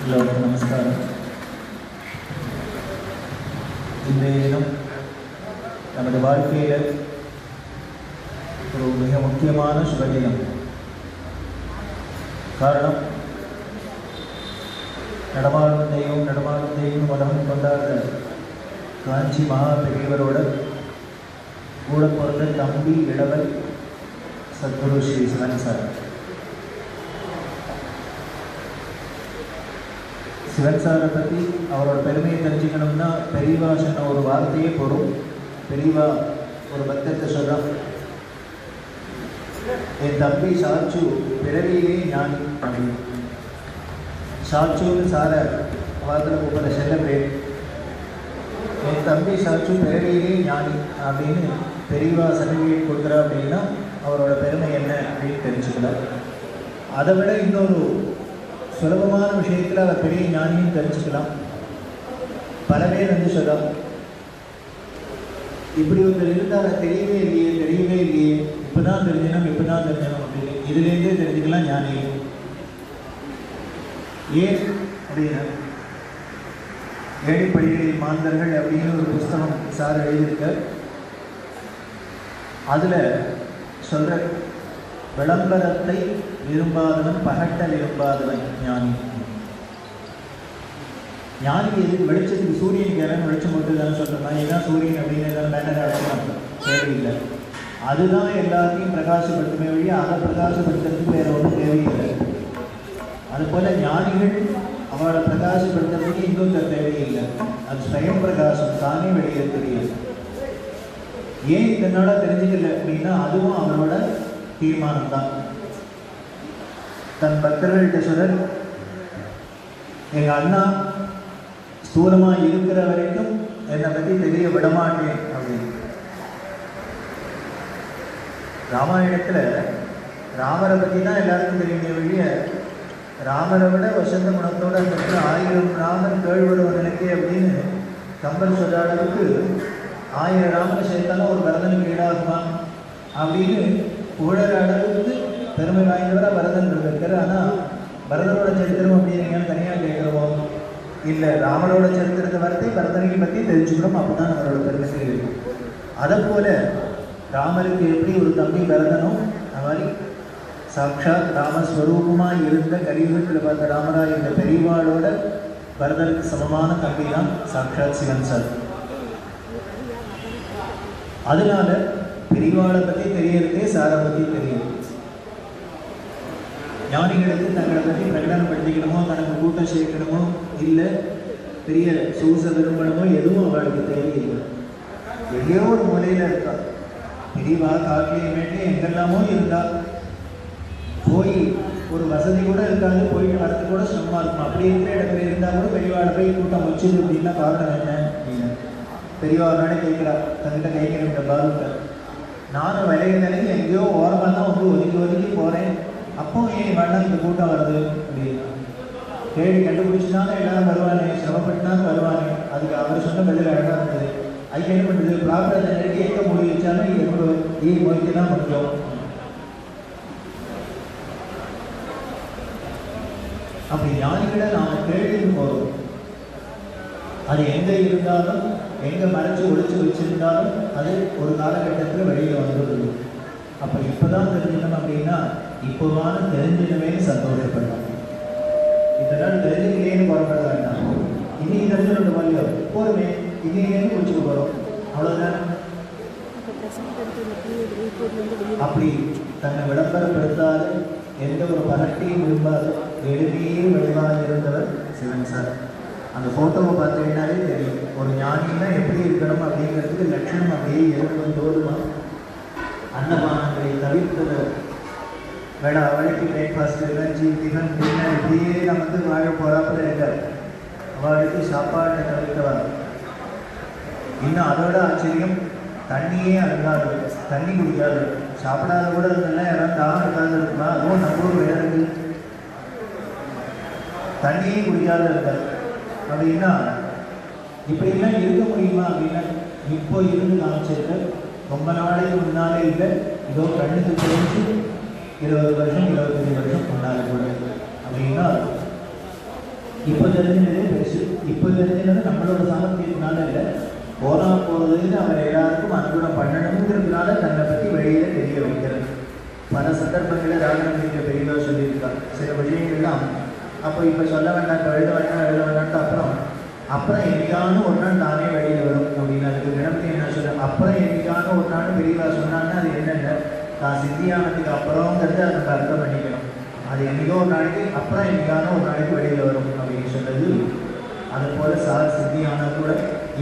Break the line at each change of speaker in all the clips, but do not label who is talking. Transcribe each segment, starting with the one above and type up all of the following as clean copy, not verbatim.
எல்லோருக்கும் நமஸ்காரம். இன்றைய தினம் நமது வாழ்க்கையில் ஒரு மிக முக்கியமான சுபதினம். காரணம், நடமாடும் தெய்வம் உலகம் கொண்டாடுற காஞ்சி மகா பெரியவரோட கூட பிறந்த தம்பி இளவல் சத்குரு ஸ்ரீ சிவன் சார். சிவன் சாரை பற்றி அவரோட பெருமையை தெரிஞ்சுக்கணும்னா பெரியவா சொன்ன ஒரு வார்த்தையே போடும். பெரியவா ஒரு பக்தத்தை சொல்கிறான், என் தம்பி சாச்சு பிறவியிலே ஞானி அப்படின்னு. சாச்சுன்னு சாரை வார்த்தையில் கூப்பிட செல்ல பேர். என் தம்பி சாச்சு பிறவியிலே ஞானி அப்படின்னு பெரியவா சர்டிஃபிகேட் கொடுக்குறா அப்படின்னா அவரோட பெருமை என்ன அப்படின்னு தெரிஞ்சுக்கலாம். அதை விட இன்னொரு சுலபமான விஷயத்தில் அவர் பெரிய ஞானியும் தெரிஞ்சுக்கலாம். பல பேர் சொல்லலாம், இப்படி ஒருத்தர் இருந்தால் தெரியவே இல்லையே, இப்போ தான் தெரிஞ்சணும் அப்படின்னு. இதுலேருந்தே தெரிஞ்சுக்கலாம் ஞானி ஏன் அப்படின்னா, ஏழைப்படிகளில் மாந்தர்கள் அப்படின்னு ஒரு புஸ்தகம் சார் எழுதியிருக்க. அதில் சொல்கிற, விளம்பரத்தை விரும்பாதவன் பகட்டல் விரும்பாதவன் ஞானி. ஞானி எது வெளிச்சத்துக்கு சூரியனுக்கு யாரும் வெளிச்சம் மட்டும் தான் சொல்கிறேன். ஏன்னா சூரியன் அப்படின்னு பேனர் அடிக்கலாம் தேவையில்லை. அதுதான் எல்லாத்தையும் பிரகாசப்படுத்துமே வழி, அதை பிரகாசப்படுத்துறதுக்கு வேற ஒன்றும் தேவையில்லை. அதுபோல் ஞானிகள் அவளை பிரகாசப்படுத்துறதுக்கு இன்னொருத்தர் தேவையில்லை. அது ஸ்வயம் பிரகாசம் தானே வெளியே தெரியாது. ஏன் இதனால தெரிஞ்சுக்கல அப்படின்னா அதுவும் அவரோட தீர்மானம் தான். தன் பக்தர்கள்ட்ட சொல்ற, எங்க அண்ணா ஸ்தூலமா இருக்கிற வரைக்கும் என்னை பற்றி தெரிய விடமாட்டேன் அப்படின்னு. ராமாயணத்துல ராமரை பற்றி தான் எல்லாருக்கும் தெரியுமே வழிய, ராமரை விட வசந்த குணத்தோட அந்த 1000 ராமன் கேழ்வரும் நினைக்கே அப்படின்னு கம்பன் சொல்ற அளவுக்கு 1000 ராமனை சேர்த்தாலும் ஒரு பரதனுக்கு ஈடாகுமா அப்படின்னு புகழற அளவுக்கு பெருமை வாய்ந்தவராக பரதன் இருக்கார். ஆனால் பரதனோட சரித்திரம் அப்படின்னு தனியாக கேட்குறோமோ இல்லை, ராமனோட சரித்திரத்தை வார்த்தை பரதனை பற்றி தெரிஞ்சுக்கிறோம். அப்போ தான் நம்மளோட பெருமை தெரியும். அதை போல ராமருக்கு எப்படி ஒரு தம்பி பரதனோ, அது மாதிரி சாட்சாத் ராமஸ்வரூபமாக இருந்த கலியுகத்தில் பார்த்த ராமராய் இந்த பெரியவாளோட பரதனுக்கு சமமான தம்பி தான் சாட்சாத் சிவன் சார். அதனால பெரியவாளை பற்றி தெரியறதே சாரை பற்றி தெரியும். ஞானிகளுக்கு தங்களை பற்றி பிரகடனப்படுத்திக்கணுமோ, தனக்கு கூட்டம் சேர்க்கணுமோ, இல்லை பெரிய சூச விரும்பணுமோ எதுவும் அவளுக்கு தேவையில்லை. எங்கேயோ ஒரு மூலையில் இருக்கா. பெரியவா காட்டிலே மேட்டே எங்கெல்லாமோ இருந்தா, போய் ஒரு வசதி கூட இருக்காது, போயிட்டு வரது கூட சிரமமாக இருக்கும். அப்படி இருக்கிற இடத்துல இருந்தால் கூட பெரியவாளை போய் கூட்டம் வச்சுது அப்படின்னா காரணம் என்ன அப்படின்னு பெரியவாளோட கேட்குறா. தங்கிட்ட கேட்கிற பாருங்க, நானும் விலைய நிலைக்கு எங்கேயோ ஓரமாக தான் ஒதுக்கி போகிறேன், அப்போ ஏன் வேண்டாம் இந்த கூட்டம் வருது அப்படின்னு தேடி கண்டுபிடிச்சுனாலும் எல்லாரும் வருவானே, சிரமப்பட்டுனாலும் வருவானே. அதுக்கு அவர் சொன்ன பதில் அழகாக இருந்தது. அதுக்கு என்ன பண்ணுறது, ப்ராப்பராக நிலைக்கு எங்கே மொழி வச்சாலும் என்னோட மொழிக்கு தான் முடியும். அப்படி ஞானிகளை நாம் தேடிட்டு போகிறோம். அது எங்கே இருந்தாலும், எங்கே மறைச்சு ஒழிச்சு வச்சிருந்தாலும் அது ஒரு காலகட்டத்தில் வெளியில் வந்துடுது. அப்போ இப்போ தான் தெரிஞ்சுக்கணும் அப்படின்னா இப்போவான தெரிஞ்சிடவேன்னு சந்தோஷப்படலாம். இதனால் தெரிஞ்சுக்கலேன்னு குறப்பட வேண்டாம். இன்னைக்கு தெரிஞ்சுட்டு மாதிரியோ போருமே, இன்னைக்கு குடிச்சுட்டு போகிறோம், அவ்வளோதான். அப்படி தன்னை விளம்பரப்படுத்தாத, எந்த ஒரு பகட்டையும் விரும்பாத, எளிமையே வடிவாக இருந்தவர் சிவன் சார். அந்த ஃபோட்டோவை பார்த்தீங்கன்னாலே தெரியும் ஒரு ஞானின்னா எப்படி இருக்கணும் அப்படிங்கிறதுக்கு லட்சணம் அப்படியே இருக்கும். தோறுமா அன்னபானங்களை தவிர்த்தது வேடா அவளுக்கு பிரேக்ஃபாஸ்ட்டு, லஞ்சு, டிஃபன், டின்னர் இப்படியே நம்ம வாழ போகிறாப்புல இருக்கார். அவளுக்கு சாப்பாட்டை தவிர்த்தவர். இன்னும் அதோட ஆச்சரியம், தண்ணியே அருந்தாது, தண்ணி குடிக்காது, சாப்பிடாத கூட இருந்தெல்லாம் யாராவது தாகம் இருக்காது இருக்குமா, அதுவும் நம்ம ஊர் வேற இருக்கு. தண்ணியே குடிக்காத இருக்காது அப்படின்னா இப்படிலாம் இருக்க முடியுமா அப்படின்னா இப்போ இருந்து காமிச்சிருக்கு. ரொம்ப நாளைக்கு முன்னாலே இல்லை, இதோ கண்ணுக்கு தெரிஞ்சு 20 வருஷம் 25 வருஷம் தெரிஞ்சதே பெருசு. இப்போ தெரிஞ்சது நம்மளோட சாமர்த்தியத்தினால இல்லை, போகிறதுன்னு அவர் எல்லாருக்கும் அனுகூலம் பண்ணணுங்கிறதுனால தன்னை பற்றி வெளியில தெரிய வைக்கிறது. பல சந்தர்ப்பங்களில் ராஜநந்திக்க பெரியவா சொல்லியிருக்காங்க சில விஷயங்கள்லாம். அப்போ இப்போ சொல்ல வேண்டாம், எழுத வேண்டாம்ட்டு அப்புறம் என்னைக்கான ஒரு நாள் தானே வெளியில் வரும் அப்படின்னு. அதுக்கு வினப்பி என்ன சொல்ல, அப்புறம் என்னைக்கான ஒரு நாள் பெரியவா சொன்னாங்கன்னா அது என்னென்ன தான் சித்தியானதுக்கு அப்புறங்கிறத அதை நம்ம அர்த்தம் பண்ணிக்கணும். அது என்னைக்கோ ஒரு நாளைக்கு அப்புறம் என்னைக்கான ஒரு நாளைக்கு வெளியில் வரும் அப்படின்னு சொன்னது. அது போல சார் சித்தியான கூட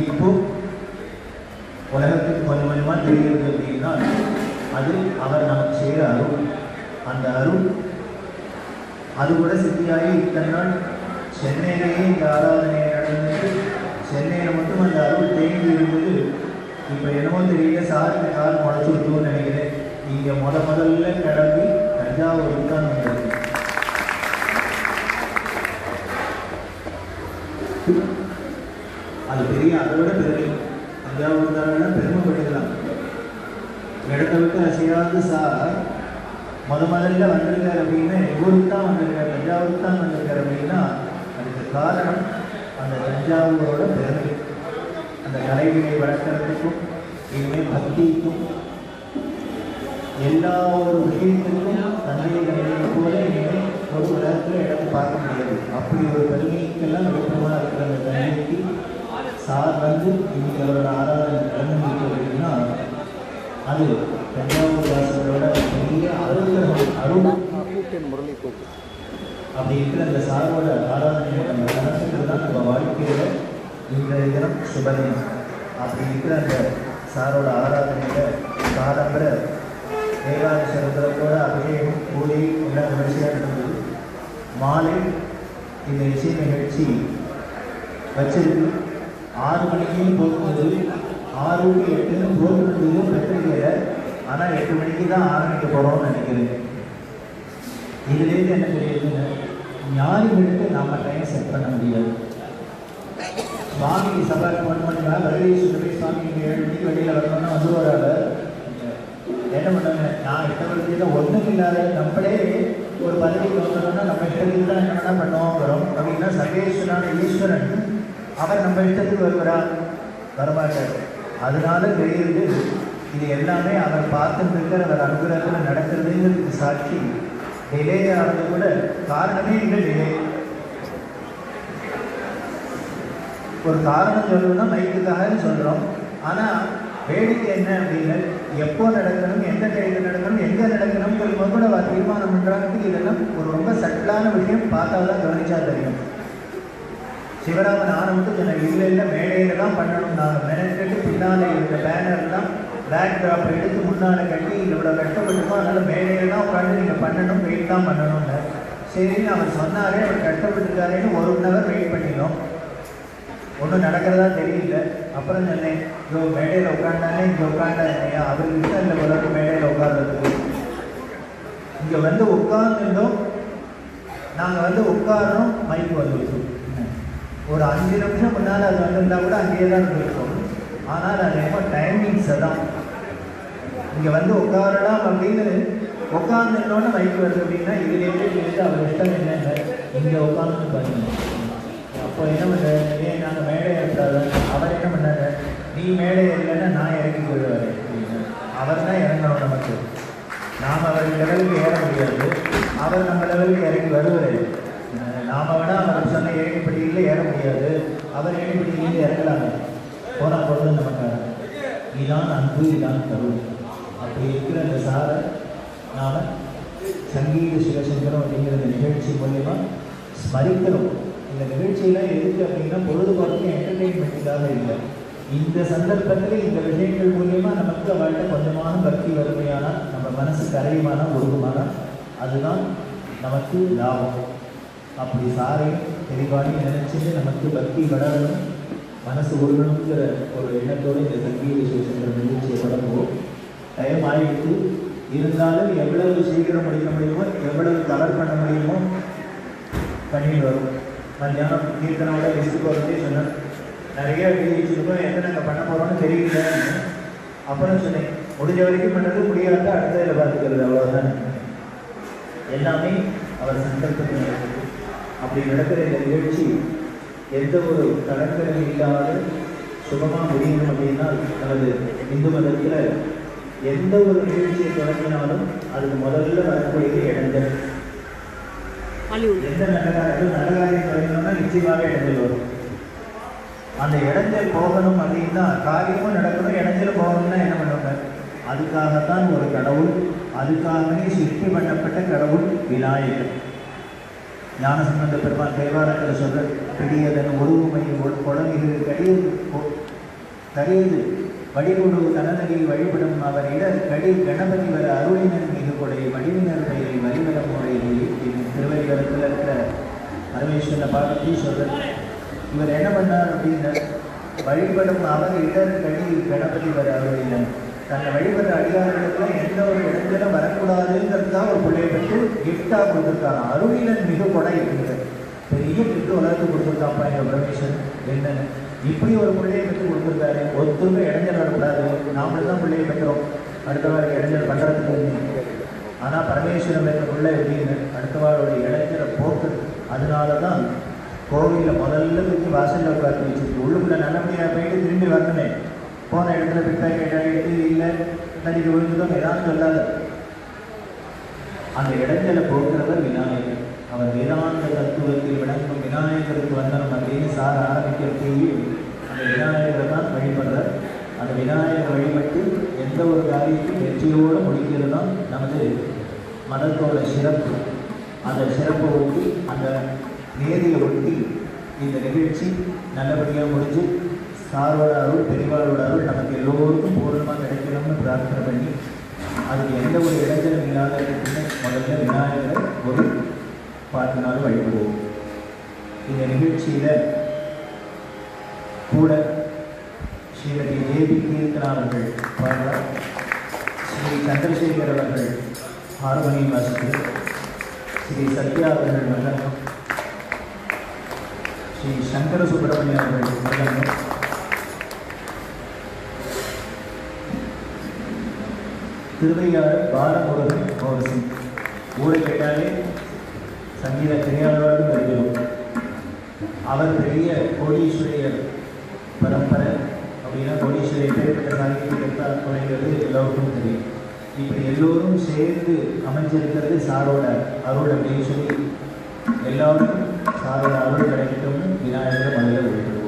இப்போ உலகத்துக்கு கொஞ்சம் கொஞ்சமாக தெரிகிறது அப்படின்னா அது அவர் நமக்கு செய்கிற அருள். அந்த அருள் அது கூட சித்தியாகி இத்தனை நாள் சென்னையிலேயே இந்த ஆராதனை நடந்தது. சென்னையில் மட்டும் அந்த அருள் தேங்கி இருந்தது. இப்போ என்னமோ தெரியல, சாருக்கு கால் முளைச்சி விட்டுன்னு நினைக்கிறேன். இங்கே முதல்ல கிளம்பி தஞ்சாவூருக்கு தான் வந்தது. அது பெரிய, அதை விட பெருமை. தஞ்சாவூர் தானே பெருமைப்பட்டுக்கலாம். இடத்தை விட்டு அசையாது சார் முதல்ல வந்திருக்கார் அப்படின்னா ஊருக்கு தான் வந்திருக்கார், தஞ்சாவூருக்கு தான் வந்திருக்கார் அப்படின்னா அதுக்கு காரணம் அந்த தஞ்சாவூரோட பெருமை. அந்த கலைகளை வளர்க்கறதுக்கும் இனிமேல் பக்திக்கும் எல்லா ஒரு விஷயத்துக்கும் தந்தை கலையை போல இனிமேல் ஒரு உலகத்தில் இடத்தை பார்க்க முடியாது. அப்படி ஒரு பெருமைக்கெல்லாம் விருப்பமாக இருக்கிற அந்த தந்தைக்கு சார் வந்து இன்னைக்கு அவரோட ஆராதனை நடந்து அப்படின்னா அது தஞ்சாவூர் வாசலோட பெரிய அருள் அப்படி இருக்கிற அந்த சாரோட ஆராதனையை நம்ம நடத்துக்கிறது தான் நம்ம வாழ்க்கையில் இன்றைய தினம் சுபதினம். அப்படி இருக்கிற அந்த சாரோட ஆராதனையில் காலம்பர ஏகாதசரத்தோட அபிஷேகம் பூஜை எல்லாம் விமர்சையாக இருந்தது. மாலை இந்த இசை நிகழ்ச்சி வச்சிருக்கு. 6 மணிக்கு போகும்போது 6 to 8 போகும்போது பத்திரிகையில, ஆனால் 8 மணிக்கு தான் ஆரம்பிக்க போகிறோம்னு நினைக்கிறேன். இதுலேருந்து என்ன தெரியுதுன்னு, ஞானிகளுக்கு நாம் டைம் செட் பண்ண முடியாது. சுவாமி சபாக்கு 1 மணி நேரம் வெளியே சுற்றி சுவாமி 7 மணிக்கு வெளியில் வரணும்னா வந்து வராது. என்ன பண்ணுவாங்க, நான் இஷ்டப்படுத்திட்டு ஒன்றும் இல்லாத நம்மளே ஒரு பதவிக்கு வந்துடணும்னா நம்ம இஷ்டத்துக்கு தான் என்ன வேணால் பண்ணுவோம் வரும் அப்படின்னா சர்வேஸ்வரான ஈஸ்வரன் அவர் நம்ம இஷ்டத்துக்கு வருகிறார், வரமாட்டார். அதனால தெரியுது இது எல்லாமே அவர் பார்த்துட்டு இருக்கிற அவர் அனுகிரகத்தில் நடக்கிறதுங்கிறதுக்கு சாட்சி. டிலே ஆனது கூட காரணமே இல்லை. டிலே ஒரு காரணம் சொல்லணும்னா மைக்குக்காக சொல்கிறோம். ஆனால் வேடிக்கை என்ன அப்படின்னு, எப்போ நடக்கணும், எந்த டைமில் நடக்கணும், எங்கே நடக்கணுங்கிறது கூட தீர்மானம் பண்ணுறாங்கிறதுக்கு இதெல்லாம் ஒரு ரொம்ப சட்டிலான விஷயம். பார்த்தா தான் கவனிச்சா தெரியும். சிவராமன் ஆரம்பித்து சொன்ன இல்லை மேடையில் தான் பண்ணணும். நாங்கள் மெனக்கெட்டு பின்னாலே இருந்த பேனர்லாம் பேக் ட்ராப் எடுத்து முன்னால் கட்டி இவ்வளோ கஷ்டப்பட்டுருக்கோம், அதனால் மேடையில் தான் உட்காந்து நீங்கள் பண்ணணும், வெயிட் தான் பண்ணணும்னு. சரின்னு அவர் சொன்னாரே, அவர் கஷ்டப்பட்டுருக்காருன்னு 1 mணி நேரம் வெயிட் பண்ணினோம். ஒன்றும் நடக்கிறதா தெரியல. அப்புறம் சொன்னேன், இதோ மேடையில் உட்காண்டானே இங்கே உட்காண்டாங்க, அவருக்கு இஷ்டம் இல்லை போல மேடையில் உட்கார்றதுக்கு. இங்கே வந்து உட்கார்ந்துட்டோம், நாங்கள் வந்து உட்காரணும், மைக்கு வந்துருக்கோம். ஒரு 5 நிமிஷம் முன்னால் அது வந்துருந்தால் கூட அங்கேயே தான் இருக்கும். ஆனால் அது ரொம்ப டைமிங்ஸை தான். இங்கே வந்து உட்காரலாம் அப்படின்னு உட்காந்துட்டோன்னு மைக்கு வருது அப்படின்னா இதுலேயே அவர் இஷ்டம் என்னென்ன இங்கே உட்காந்து பாருங்க. அப்போ என்ன பண்ணுறாரு, ஏன் நாங்கள் மேடை ஏற்றாரு, அவர் என்ன பண்ணாரு, நீ மேடை ஏறலைன்னா நான் இறங்கி போயிடுவார் அப்படின்னு. அவர் தான் இறங்கணும் நமக்கு. நாம் அவர் லெவலுக்கு ஏற முடியாது, அவர் நம்ம லெவலுக்கு இறங்கி வருவார். நாம் வேணால் அவர் சொன்ன ஏழைப்படியில் ஏற முடியாது, அவர் ஏழைப்படியிலேருந்து இறங்கலாங்க. போனால் போகிறது நமக்காக. இதான் அன்பு, இதான் கருள். அப்படி இருக்கிற அந்த சாரை நாம் சங்கீத சிவசங்கரம் அப்படிங்கிற இந்த நிகழ்ச்சி மூலயமா ஸ்மரிக்கிறோம். இந்த நிகழ்ச்சியெல்லாம் எதுக்கு அப்படின்னா பொழுதுபோக்கு என்டர்டெயின்மெண்ட்டுக்காக இல்லை. இந்த சந்தர்ப்பத்தில் இந்த விஷயங்கள் மூலயமா நமக்கு அவள்கிட்ட கொஞ்சமான பக்தி வறுமையானால், நம்ம மனசு கரையுமானா உருகுமானா, அதுதான் நமக்கு லாபம். அப்படி சாரையும் தெளிவானையும் நினைச்சிட்டு நமக்கு பக்தி வளரணும், மனசு உருகணுங்கிற ஒரு எண்ணத்தோடு இந்த சங்கீத சிவசங்கர நிகழ்ச்சியை தொடங்குவோம். டைம் ஆகிட்டு இருந்தாலும் எவ்வளவு சீக்கிரம் முடிக்க முடியுமோ, எவ்வளவு கவர் பண்ண முடியுமோ பண்ணிட்டு வரும். மத்தியானம் கீர்த்தனோட லிஸ்ட்டு போகிறதே சொன்னேன், நிறைய எழுதிச்சிருக்கோம், எந்த நாங்கள் பண்ண போகிறோம்னு தெரியல. அப்புறம் சொன்னேன், முடிஞ்ச வரைக்கும் பண்ணுறது, முடியாத அடுத்ததில் பார்த்துக்கிறது, அவ்வளோதான். எல்லாமே அவர் சங்கல்பத்தில் நடக்குது. அப்படி நடக்கிற இந்த நிகழ்ச்சி எந்த ஒரு தடங்களும் இல்லாத சுகமாக முடியணும் அப்படின்னா நமது இந்து மதத்தில் எந்த ஒரு நிகழ்ச்சியை தொடங்கினாலும் அதுக்கு முதல்ல வரக்கூடியது இடைஞ்சல். எந்த நல்ல காரியம் தொடங்கினோம்னா நிச்சயமாக இடைஞ்சல் வரும். அந்த இடைஞ்சல் போகணும் அப்படின்னா காரியமும் நடக்கணும், இடைஞ்சல் போகணும்னா என்ன பண்ணுவாங்க? அதுக்காகத்தான் ஒரு கடவுள், அதுக்காகவே சிற்பி பண்ணப்பட்ட கடவுள் விநாயகர். ஞானசம்பந்த பெருமான் தேவாரத்தில் சொல்ற பிடியதன் உருவமை கொடமிகு கடியது வழிகொடு தனநடி வழிபடும் அவர் இடர் கடி கணபதி வர அருளினன் மிகு கொடை வடிவினர் பெயரை வழிபட முறையில் திருவள்ளுவரத்தில் இருக்கிற பரமேஸ்வரனை பார்த்து சொல்ற. இவர் என்ன பண்ணார் அப்படின்னா, வழிபடும் அவர் இடர் கடி கணபதி வர அருளினன், தன்னை வழிபடுற அடியார்களுக்குள்ள எந்த ஒரு இடத்துல வரக்கூடாதுங்கிறதுதான் ஒரு பிள்ளையை பற்றி கிஃப்டா கொடுத்துருக்காங்க. அருளினன் மிக கொடை அப்படிங்கிற பெரிய கிஃப்ட் உலகத்துக்கு கொடுத்துருக்காப்பா எங்கள் பரமேஸ்வரன். என்னன்னு இப்படி ஒரு பிள்ளையை பெற்று கொடுத்துருக்காரு. ஒருத்தருமே இடைஞ்சல் வரக்கூடாது, நாமளும் தான் பிள்ளையை பெற்றோம், அடுத்தவாளுக்கு இடைஞ்சல் பண்ணுறதுக்கு. ஆனால் பரமேஸ்வரன் பெற்ற பிள்ளை எப்படின்னு அடுத்தவாளுடைய இடைஞ்சலை போக்கு. அதனால தான் கோவிலில் முதல்ல வச்சு வாசலில் உட்காந்து வச்சுருக்கு. உள்ளுக்குள்ள நல்லபடியாக போயிட்டு திரும்பி வரணுமே, போன இடத்துல பிட்டா கேட்டாயிட்டு இல்லை நடிக்க விழுந்துட்டோம் ஏதாவது சொல்லாத. அந்த இடைஞ்சலை போக்குறவர் விநாயகர். அவர் வேதாந்த தத்துவத்தில் விளங்கும் விநாயகருக்கு வந்தனம் அப்படின்னு சார ஆரம்பிக்கிறதையே அந்த விநாயகரை தான் வழிபடுறார். அந்த விநாயகர் வழிபட்டு எந்த ஒரு காரியத்தையும் வெற்றியோடு முடிக்கிறது தான் நமது மதத்தோட சிறப்பு. அந்த சிறப்பை ஒட்டி, அந்த நேரியை ஒட்டி இந்த நிகழ்ச்சி நல்லபடியாக முடிஞ்சு சாரோட அருள், பெரியவாளோட அருள் நமக்கு எல்லோருக்கும் பூர்ணமாக கிடைக்கணும்னு பிரார்த்தனை பண்ணி, அதுக்கு எந்த ஒரு இடைஞ்சலும் இல்லாத முதல்ல விநாயகரை ஒரு பார்த்து நாள் வழிபடுவோம். இந்த நிகழ்ச்சியில் கூட ஸ்ரீமதி தேவி கீர்த்தனா அவர்கள் பாடுவார், ஸ்ரீ சந்திரசேகர் அவர்கள் ஹார்மோனியம் வாசித்து, ஸ்ரீ சத்யா அவர்கள் மல்லங்கம், ஸ்ரீ சங்கர சுப்பிரமணியம் அவர்கள் மல்லங்கம், திருவையாறு பாலமுருகன் கோவசிங். ஊரை கேட்டாலே சங்கீத திரையாளர்களும் அறிவோம். அவர் பெரிய கோடீஸ்வரியர் பரம்பரை அப்படின்னா கோடீஸ்வரிய பேர்பட்ட சாகித்ய துறைங்கிறது எல்லோருக்கும் தெரியும். இப்படி எல்லோரும் சேர்ந்து அமைஞ்சிருக்கிறது சாரோட அருள் அப்படின்னு சொல்லி எல்லோரும் சாரோட அருள் கிடைக்கட்டும்னு விநாயகர் மலையில் விழுவோம்.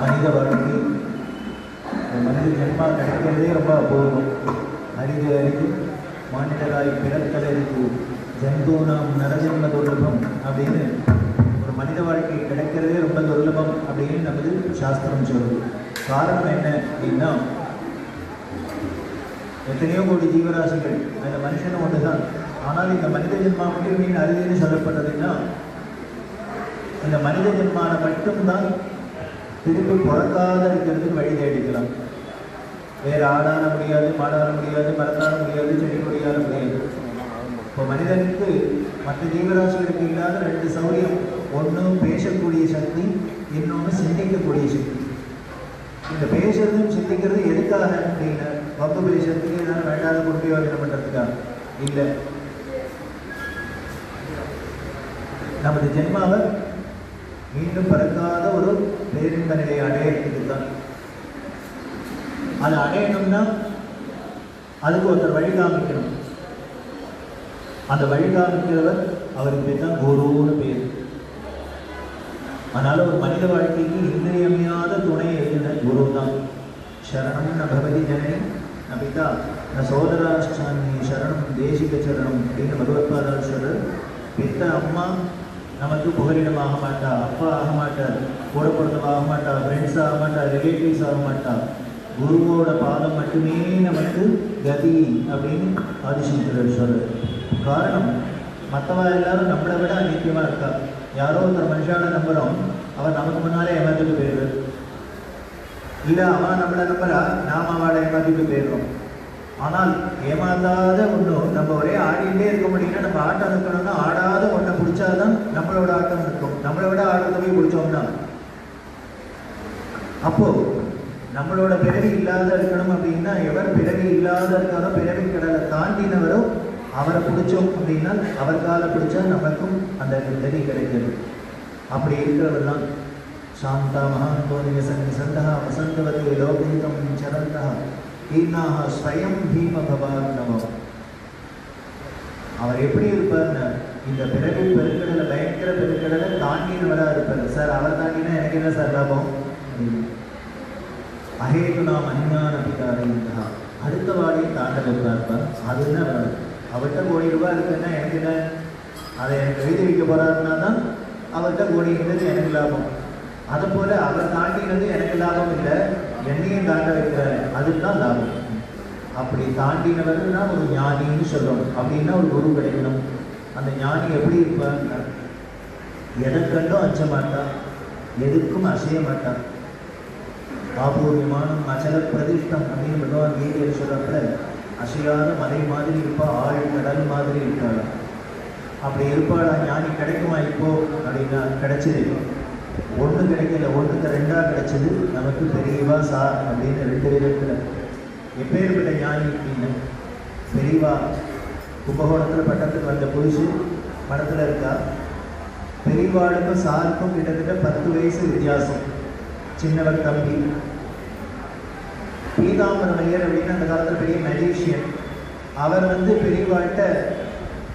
மனித வாழ்க்கை, மனித ஜென்மா கிடைக்கிறதே ரொம்ப அபூர்வம். அரிது மானிடராய் பிறத்தலருக்கு ஜந்தூனாம் நரஜன்ம துர்லபம் அப்படின்னு ஒரு மனித வாழ்க்கை கிடைக்கிறதே ரொம்ப துர்லபம் அப்படின்னு நமது சாஸ்திரம் சொல்லுது. காரணம் என்ன அப்படின்னா, எத்தனையோ கோடி ஜீவராசிகள், அந்த மனுஷனும் ஒன்று தான். ஆனால் இந்த மனித ஜென்மா மட்டும் மீன் அரிதுன்னு சொல்லப்பட்டதுன்னா, இந்த மனித ஜென்மான மட்டும்தான் திருப்பி பிறக்காத இருக்கிறதுக்கு வழி தேடிக்கலாம். வேறு ஆடான முடியாது, மாடான முடியாது, மரத்தான முடியாது, செடி கொடியால முடியாது. இப்போ மனிதனுக்கு மற்ற ஜீவராசிகளுக்கு இல்லாத ரெண்டு சௌரியம். ஒன்று பேசக்கூடிய சக்தி, இன்னொன்று சிந்திக்கக்கூடிய சக்தி. இந்த பேசுறதும் சிந்திக்கிறது எதுக்காக அப்படின்னா, வகுப்பு சக்திக்கு எதாவது வேண்டாத குடும்பயோஜனை பண்ணுறதுக்காக இல்லை. நமது ஜென்மாவை மீண்டும் பறக்காத ஒரு பேரின்ப நிலையை அடையிறதுக்கு தான். அதை அடையணும்னா அதுக்கு ஒருத்தர் வழி காமிக்கணும். அந்த வழி காமிக்கிறவர் அவருக்கு பேர் தான் குருன்னு பேர். அதனால ஒரு மனித வாழ்க்கைக்கு இன்றியமையாத துணை எழுதின குரு தான். சரணம் ந பகவதி ஜனனி நபிதா ந சோதராஷ்டானி சரணம் தேசிக சரணம் அப்படின்னு பகவத்பாதால் சொல்றார். பெத்த அம்மா நமக்கு புகலிடமாக மாட்டா, அப்பா ஆக மாட்டார், கூட பிறந்தவ ஆக மாட்டா, ஃப்ரெண்ட்ஸ் ஆக மாட்டா, ரிலேட்டிவ்ஸ் ஆக மாட்டா. குருவோட பாதம் மட்டுமே நமக்கு கதி அப்படின்னு ஆதிசங்கரர் சொல்றார். காரணம், மற்றவா எல்லாரும் நம்மளை விட அநித்தியமாக இருக்கா. யாரோ ஒருத்தர் மனுஷால நம்புகிறோம், அவன் நமக்கு முன்னாலே ஏமாத்திட்டு போயிடுறார். இல்லை அவன் நம்மளை நம்புறா, நாம் அவளை ஏமாத்திட்டு போயிடுறோம். ஆனால் ஏமாந்தாத ஒன்றும் நம்ம ஒரே ஆடிகிட்டே இருக்க முடியும்னா, நம்ம ஆட்டம் இருக்கணும்னா ஆடாத ஒன்றை பிடிச்சாதான் நம்மளோட ஆட்டம் இருக்கும். நம்மளை விட ஆட்டத்தை போய் பிடிச்சோம்னா, அப்போ நம்மளோட பிறவி இல்லாத இருக்கணும் அப்படின்னா, எவர் பிறவி இல்லாத இருக்காரோ, பிறவி கடலை தாண்டினவரோ அவரை பிடிச்சோம் அப்படின்னா, அவர் காலை பிடிச்சா நமக்கும் அந்த கதி கிடைக்கிறது. அப்படி இருக்கிறவர் தான் சாந்தா மகாந்தோனிய சந்தா வசந்தவதி லோகிதம் சரந்தா ஈனாக ஸ்வயம் பீம பவான் நமம். அவர் எப்படி இருப்பார்னா, இந்த பிறவி பெருக்கடலை, பயங்கர பெருக்கடலை தாண்டினவராக இருப்பார். சார் அவர் தாண்டினா எனக்கு என்ன சார் லாபம்? அகேது நாம் அஞ்ஞான பிதாரா, அடுத்த வாடியை தாண்ட வைப்பார். அது என்ன, அவர்கிட்ட கோடி ரூபாய் இருக்குன்னா எனக்கு என்ன, அதை எனக்கு எழுதி வைக்க போறாருன்னா தான் அவர்கிட்ட கோடிங்கிறது எனக்கு லாபம். அதை போல அவர் தாண்டினது எனக்கு லாபம் இல்லை, என்னையும் தாண்ட வைக்கிறாரு, அதுதான் லாபம். அப்படி தாண்டினவர்னா ஒரு ஞானின்னு சொல்லணும். அப்படின்னா ஒரு குரு கிடைக்கணும். அந்த ஞானி எப்படி இருப்பார்? எதை கண்டும் அஞ்ச மாட்டான், எதுக்கும் அசைய மாட்டான். ஆபூர்யமான அச்சல பிரதிஷ்டம் அப்படின்னு பகவான் கீதையில் சொல்றப்ப, அசையாத மலை மாதிரி இருப்பா, ஆழ் கடல் மாதிரி இருப்பாள். அப்படி இருப்பாளா ஞானி கிடைக்குமா இப்போ அப்படின்னா? கிடைச்சது ஒன்று கிடைக்கல, ஒன்றுக்கு ரெண்டாக கிடைச்சது. நமக்கு பெரியவா சார் அப்படின்னு ரெண்டு பேர் இருக்கிற. எப்பேற்பட்ட ஞானி அப்படின்னு, பெரியவா கும்பகோணத்தில் பட்டத்துக்கு வந்த புதுசு படத்தில் இருக்கா. பெரியவாளுக்கும் சாருக்கும் கிட்டத்தட்ட 10 வயசு வித்தியாசம். சின்னவர் தம்பி. பீதாம்பரமையர் அப்படின்னு அந்த காலத்தில் பெரிய மெஜிஷியன். அவர் பெரியவாழ்கிட்ட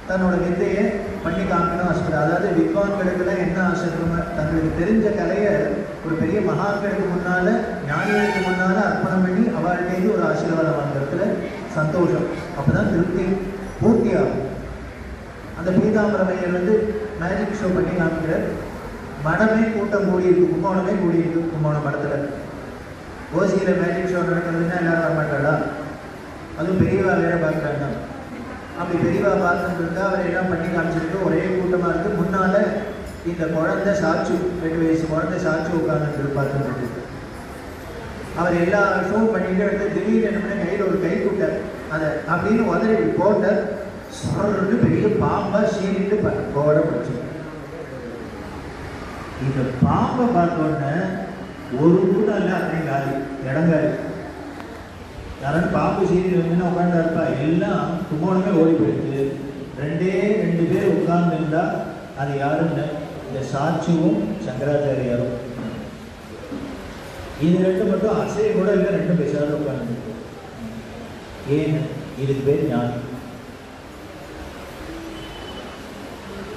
தன்னோட வித்தையை பண்ணி காமிக்கணும் ஆசைப்படுறார். அதாவது வித்வான்களுக்கெல்லாம் என்ன ஆசைப்படுமா, தங்களுக்கு தெரிஞ்ச கலையை ஒரு பெரிய மகான்களுக்கு முன்னால, ஞானிகளுக்கு முன்னால அர்ப்பணம் பண்ணி அவர்கிட்டேருந்து ஒரு ஆசீர்வாதம் வாங்குறதுல சந்தோஷம். அப்போதான் திருப்தி பூர்த்தியாகும். அந்த பீதாம்பரமையர் மேஜிக் ஷோ பண்ணி காமிக்கிறார். மடமே கூட்டம் கூடியிருக்கு, கும்பகோணமே கூடியிருக்கு. கும்பகோணம் மடத்தில் ஓசியில் மேஜிக் ஷோ நடக்கிறதுன்னா எல்லாரும் வரமாட்டாளா? அதுவும் பெரியவா வேற பார்க்குறாங்க. அப்படி பெரியவா பார்த்துட்டு அவர் எல்லாம் பண்ணி காமிச்சிருக்கு. ஒரே கூட்டமாக இருக்குது. முன்னால் இந்த குழந்தை சாட்சி, 2 வயசு குழந்தை சாட்சி உட்கார்ந்து பார்த்துட்டு அவர் எல்லா ஷோ பண்ணிட்டு திடீர்னு என்ன பண்ண, கையில் ஒரு கை கூட்டார். அதை அப்படின்னு உதறி போட்டார். சொல்றது பெரிய பாம்பா சீனிட்டு போட போச்சு. இந்த பாம்பை பார்த்தோன்னே ஒரு கூட்டம் இல்லை, அப்படி காலி இடங்காலி. யாரும் பாம்பு சீனி வந்துன்னா உட்காந்து இருப்பா, எல்லாம் கும்பகோணமே ஓடி போயிடுச்சு. 2 பேர் உட்கார்ந்து இருந்தா அது யாருன்னு, இந்த சாட்சியும் சங்கராச்சாரியாரும். இது 2 மட்டும் அசைய கூட இல்லை, 2 பேசாத உட்கார்ந்து. ஏன்? இதுக்கு பேர் ஞானி.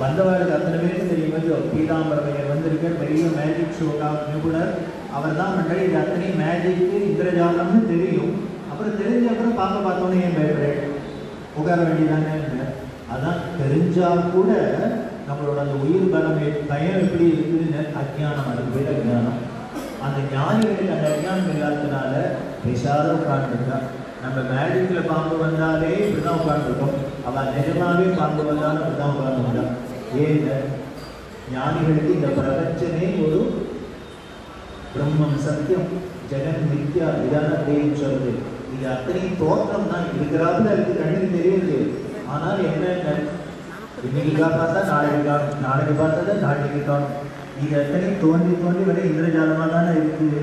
வந்தவாளுக்கு அத்தனை பேருக்கு தெரியும். பீதாம்பரமையர் வந்திருக்கார், பெரிய மேஜிக் ஷோ நிபுணர். அவர் தான் மண்டலி இது அத்தனை மேஜிக்கு இந்திரஜாலம்னு தெரியும். அப்புறம் தெரிஞ்ச அப்புறம் பார்த்தோன்னே ஏன் பயப்படுறேன், உட்கார வேண்டியதானே. அதான் தெரிஞ்சா கூட நம்மளோட அந்த உயிர் பயம் எப்படி இருக்குதுன்னு அஜ்ஞானம், அதுக்கு பேர் அஜ்ஞானம். அந்த ஞானிகளுக்கு அந்த அஜ்ஞானம் இல்லாததுனால பேசாத உட்காந்துருக்கா. நம்ம மேஜிக்கில் பாம்பு வந்தாலே இப்படிதான் உட்காந்துருக்கோம், அவன் நிஜமாவே பாம்பு வந்தாலும் அப்படிதான் உட்காந்துருக்கான். ஏன் ஞானிகளுக்கு இந்த பிரபஞ்சமே ஒரு பிரம்மம், சத்தியம், ஜெகன் மித்யா, இதான அப்படின்னு சொல்றது. இது அத்தனையும் தோற்றம் தான் இருக்கிறாப்புல இருக்கு, கண்ணுக்கு தெரியுது. ஆனால் என்ன, இன்னைக்கு பார்த்தா நாளைக்கு காணும், நாளைக்கு பார்த்தா நாளைக்கு காணும். இது அத்தனையும் தோன்றி தோன்றி வரை இந்திரஜாலமாக தானே இருக்குது.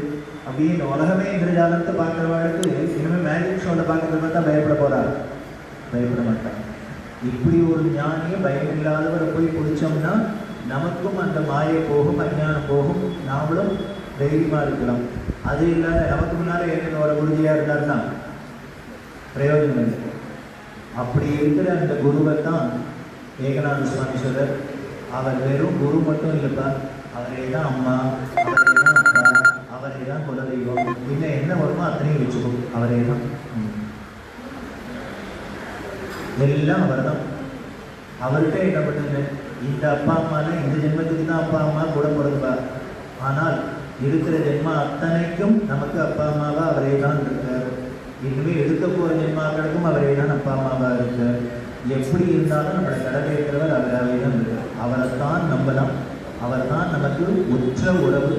அப்படியே இந்த உலகமே இந்திரஜாலத்தை பார்க்குறவங்களுக்கு இனிமேல் மேஜிக் ஷோவில் பார்க்கறத பார்த்தா பயப்பட போகிறார், பயப்பட மாட்டாங்க. இப்படி ஒரு ஞானியை பயம் இல்லாதவரை போய் பிடிச்சோம்னா நமக்கும் அந்த மாயை போகும், அஞ்ஞானம் போகும், நாமளும் தைரியமாக இருக்கலாம். அது இல்லாத நமக்கு முன்னால் ஏற்கனவே ஒரு உறுதியாக இருந்தாருன்னா பிரயோஜனம் இல்லை. அப்படி இருக்கிற அந்த குருவை தான் ஏகநாத சுவாமீஸ்வரர். அவர் வெறும் குரு மட்டும் இல்லைப்பா, அவரே தான் அம்மா, அவரே தான் அப்பா, அவரே தான் குலதெய்வம். இன்னும் என்ன வருமோ அத்தனையும் வச்சுக்கோம், அவரே தான். எல்லாம் அவர் தான். அவர்கிட்ட என்ன பண்ணுங்க, இந்த அப்பா அம்மானா இந்த ஜென்மத்துக்கு தான் அப்பா அம்மா கூட பிறந்தா. ஆனால் இருக்கிற ஜென்மா அத்தனைக்கும் நமக்கு அப்பா அம்மாவா அவரே தான் இருக்கார். இனிமேல் எடுக்க போகிற ஜென்மாக்களுக்கும் அவரே தான் அப்பா அம்மாவாக இருக்கார். எப்படி இருந்தாலும் நம்மளை கடவேற்றவர் அவராகவே தான் இருக்கார். அவரைத்தான் நம்பலாம். அவர் தான் நமக்கு உற்ற உறவு,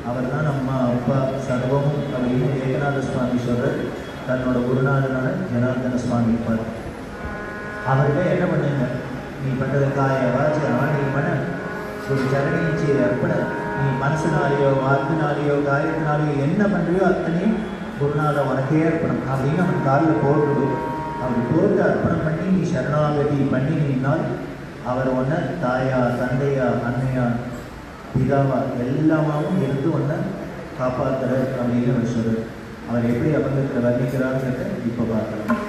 அவர் தான் அம்மா அப்பா சர்வமும் அப்படின்னு ஏகநாத சுவாமீஸ்வரர் தன்னோட குருநாதனான ஜனார்தன சுவாமி இருப்பார். அவர்கிட்ட என்ன பண்ணுங்க, நீ பண்ணுறது காய வாசி ஆணி மன ஒரு சரணிச்சி அர்ப்பண, நீ மனசுனாலேயோ வாக்குனாலேயோ காயத்தினாலேயோ என்ன பண்ணுறியோ அத்தனையும் குருநாத உனக்கே அர்ப்பணம் அப்படின்னு அவன் காலில் போடுறது. அப்படி போட்டு அர்ப்பணம் பண்ணி நீ சரணாகதி பண்ணி நீனால் அவர் ஒன்றை தாயா, தந்தையா, அன்னையா, பிதாவா எல்லாமாவும் இருந்து ஒன்றை காப்பாற்றுறார் அப்படின்னு அவர் சொல்கிறார். அவர் எப்படி அபங்கத்தில் வர்ணிக்கிறார்ன்றத இப்போ பார்க்கலாம்.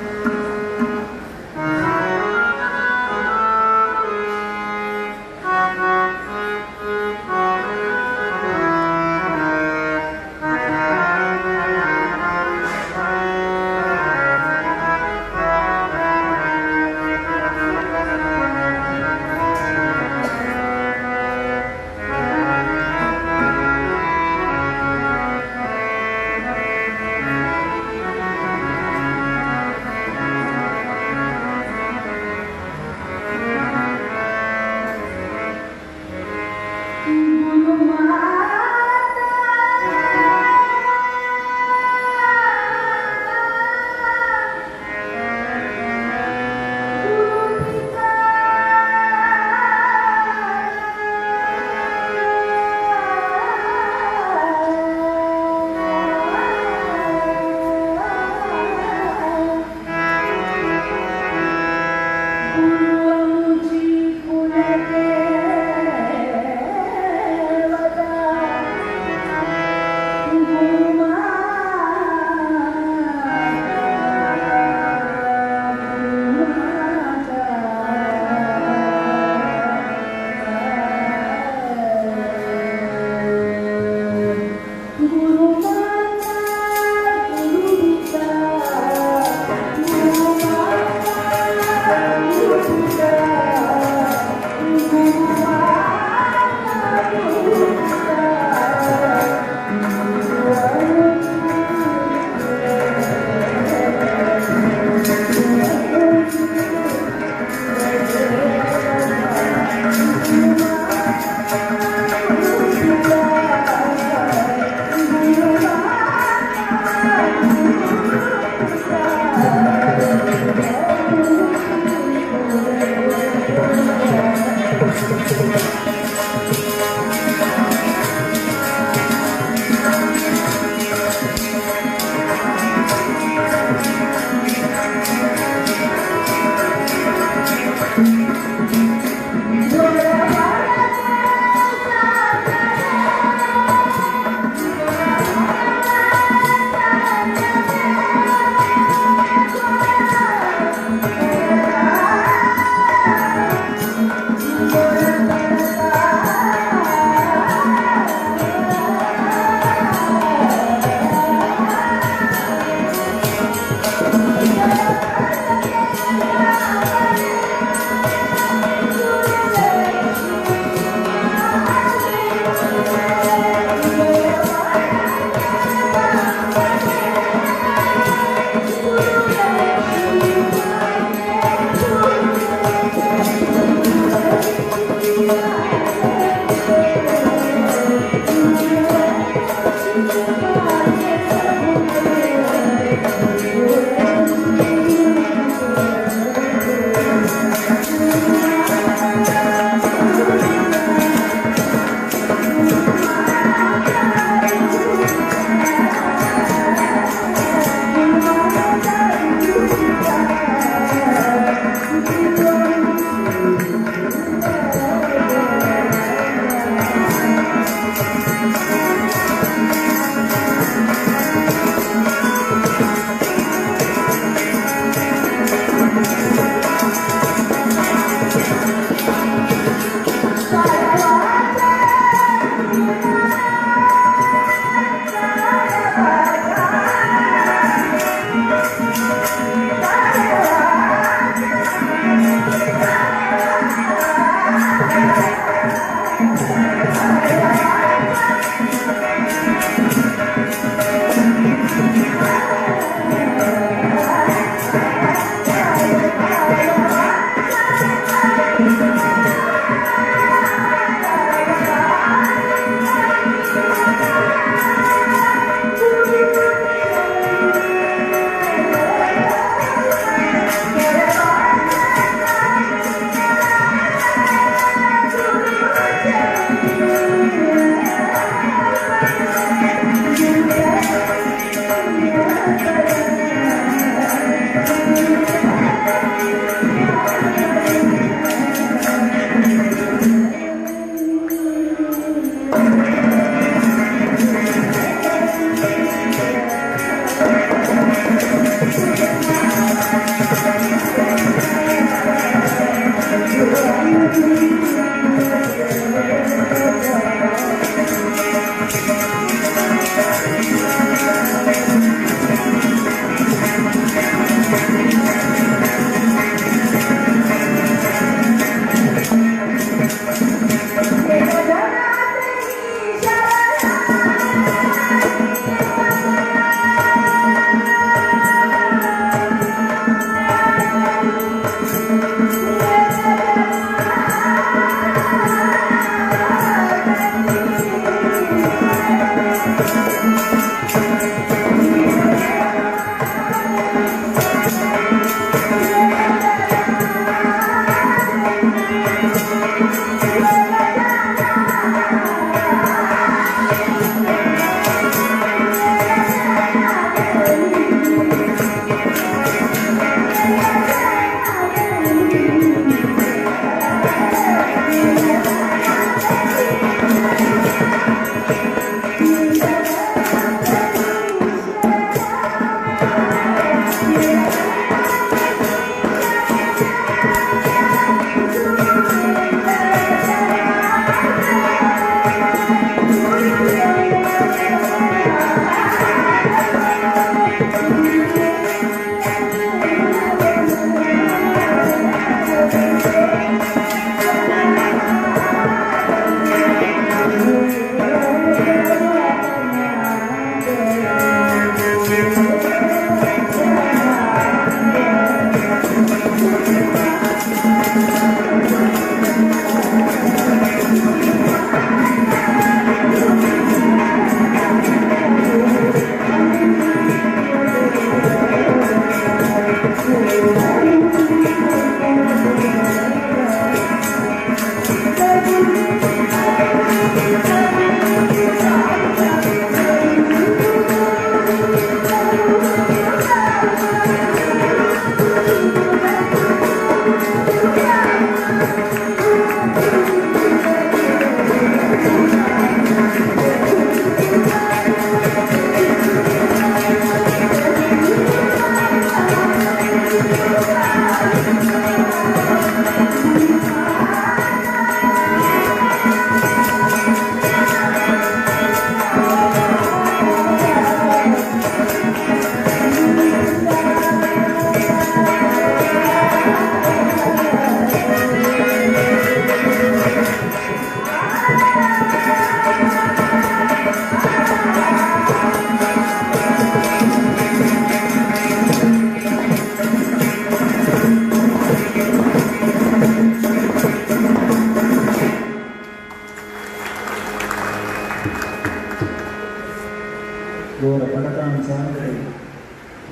ಘೋರ ಪಣತಾಂಸಾಂತರೆ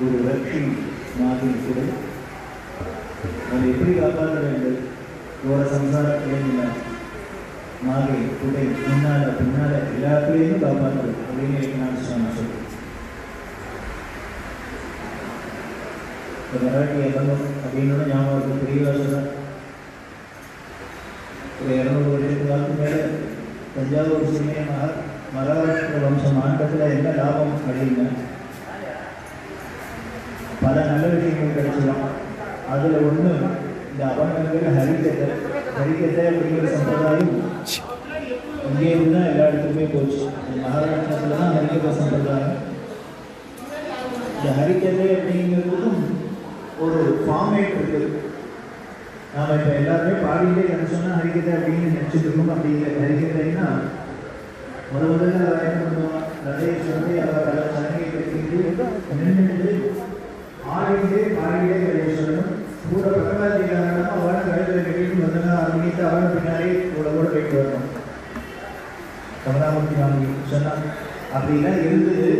ஒரு வெற்றி மாதிரி கூட அதை எப்படி காப்பாற்ற வேண்டும் ஒரு சம்சாரத்திலேயும் மாறி துடை முன்னால பின்னால எல்லாத்துலேயும் காப்பாற்று அப்படின்னு நான் சொல்றேன். மராட்டிய பந்தம் அப்படின்னு ஞாபகம் பெரிய சொல்றேன். ஒரு 200 வருஷத்துக்கு மேலே தஞ்சாவூர் சீமைய மகாராஷ்டிர வம்சம் ஆண்டத்தில் என்ன லாபம் அப்படின்னா பல நல்ல விஷயங்கள் கிடைச்சிடும். அதில் ஒன்று இந்த அவங்களுக்கு ஹரிக்கத்தை அப்படிங்கிற சம்பிரதாயம் இங்கேருந்து தான் எல்லா இடத்துக்குமே போச்சு. மகாராஷ்டிரத்தில் தான் ஹரிக்கத்தை சம்பிரதாயம். இந்த ஹரிக்கத்தை அப்படிங்கிறதுக்கும் ஒரு ஃபார்மேட் இருக்குது. நாம் இப்போ எல்லாருமே பாடியிலே நினச்சோன்னா ஹரிக்கத்தை அப்படின்னு நினச்சிட்டு இருக்கோம். அப்படி ஹரிக்கத்தைன்னா முதல்ல என்ன பண்ணுவோம், நிறைய சொல்லி அவரை சலங்கை கட்டிக்கிட்டு நின்று ஆடிண்டே பாடிண்டே கிடையாது சொல்லணும். கூட பக்கவாதிக்காரனா அவனை கழுத்தில் கட்டிட்டு வந்தனா அப்படின்ட்டு அவனை பின்னாலே கூட போயிட்டு வரணும். கமலாமூர்த்தி வாங்கி சொன்னான் அப்படிலாம் இருந்தது.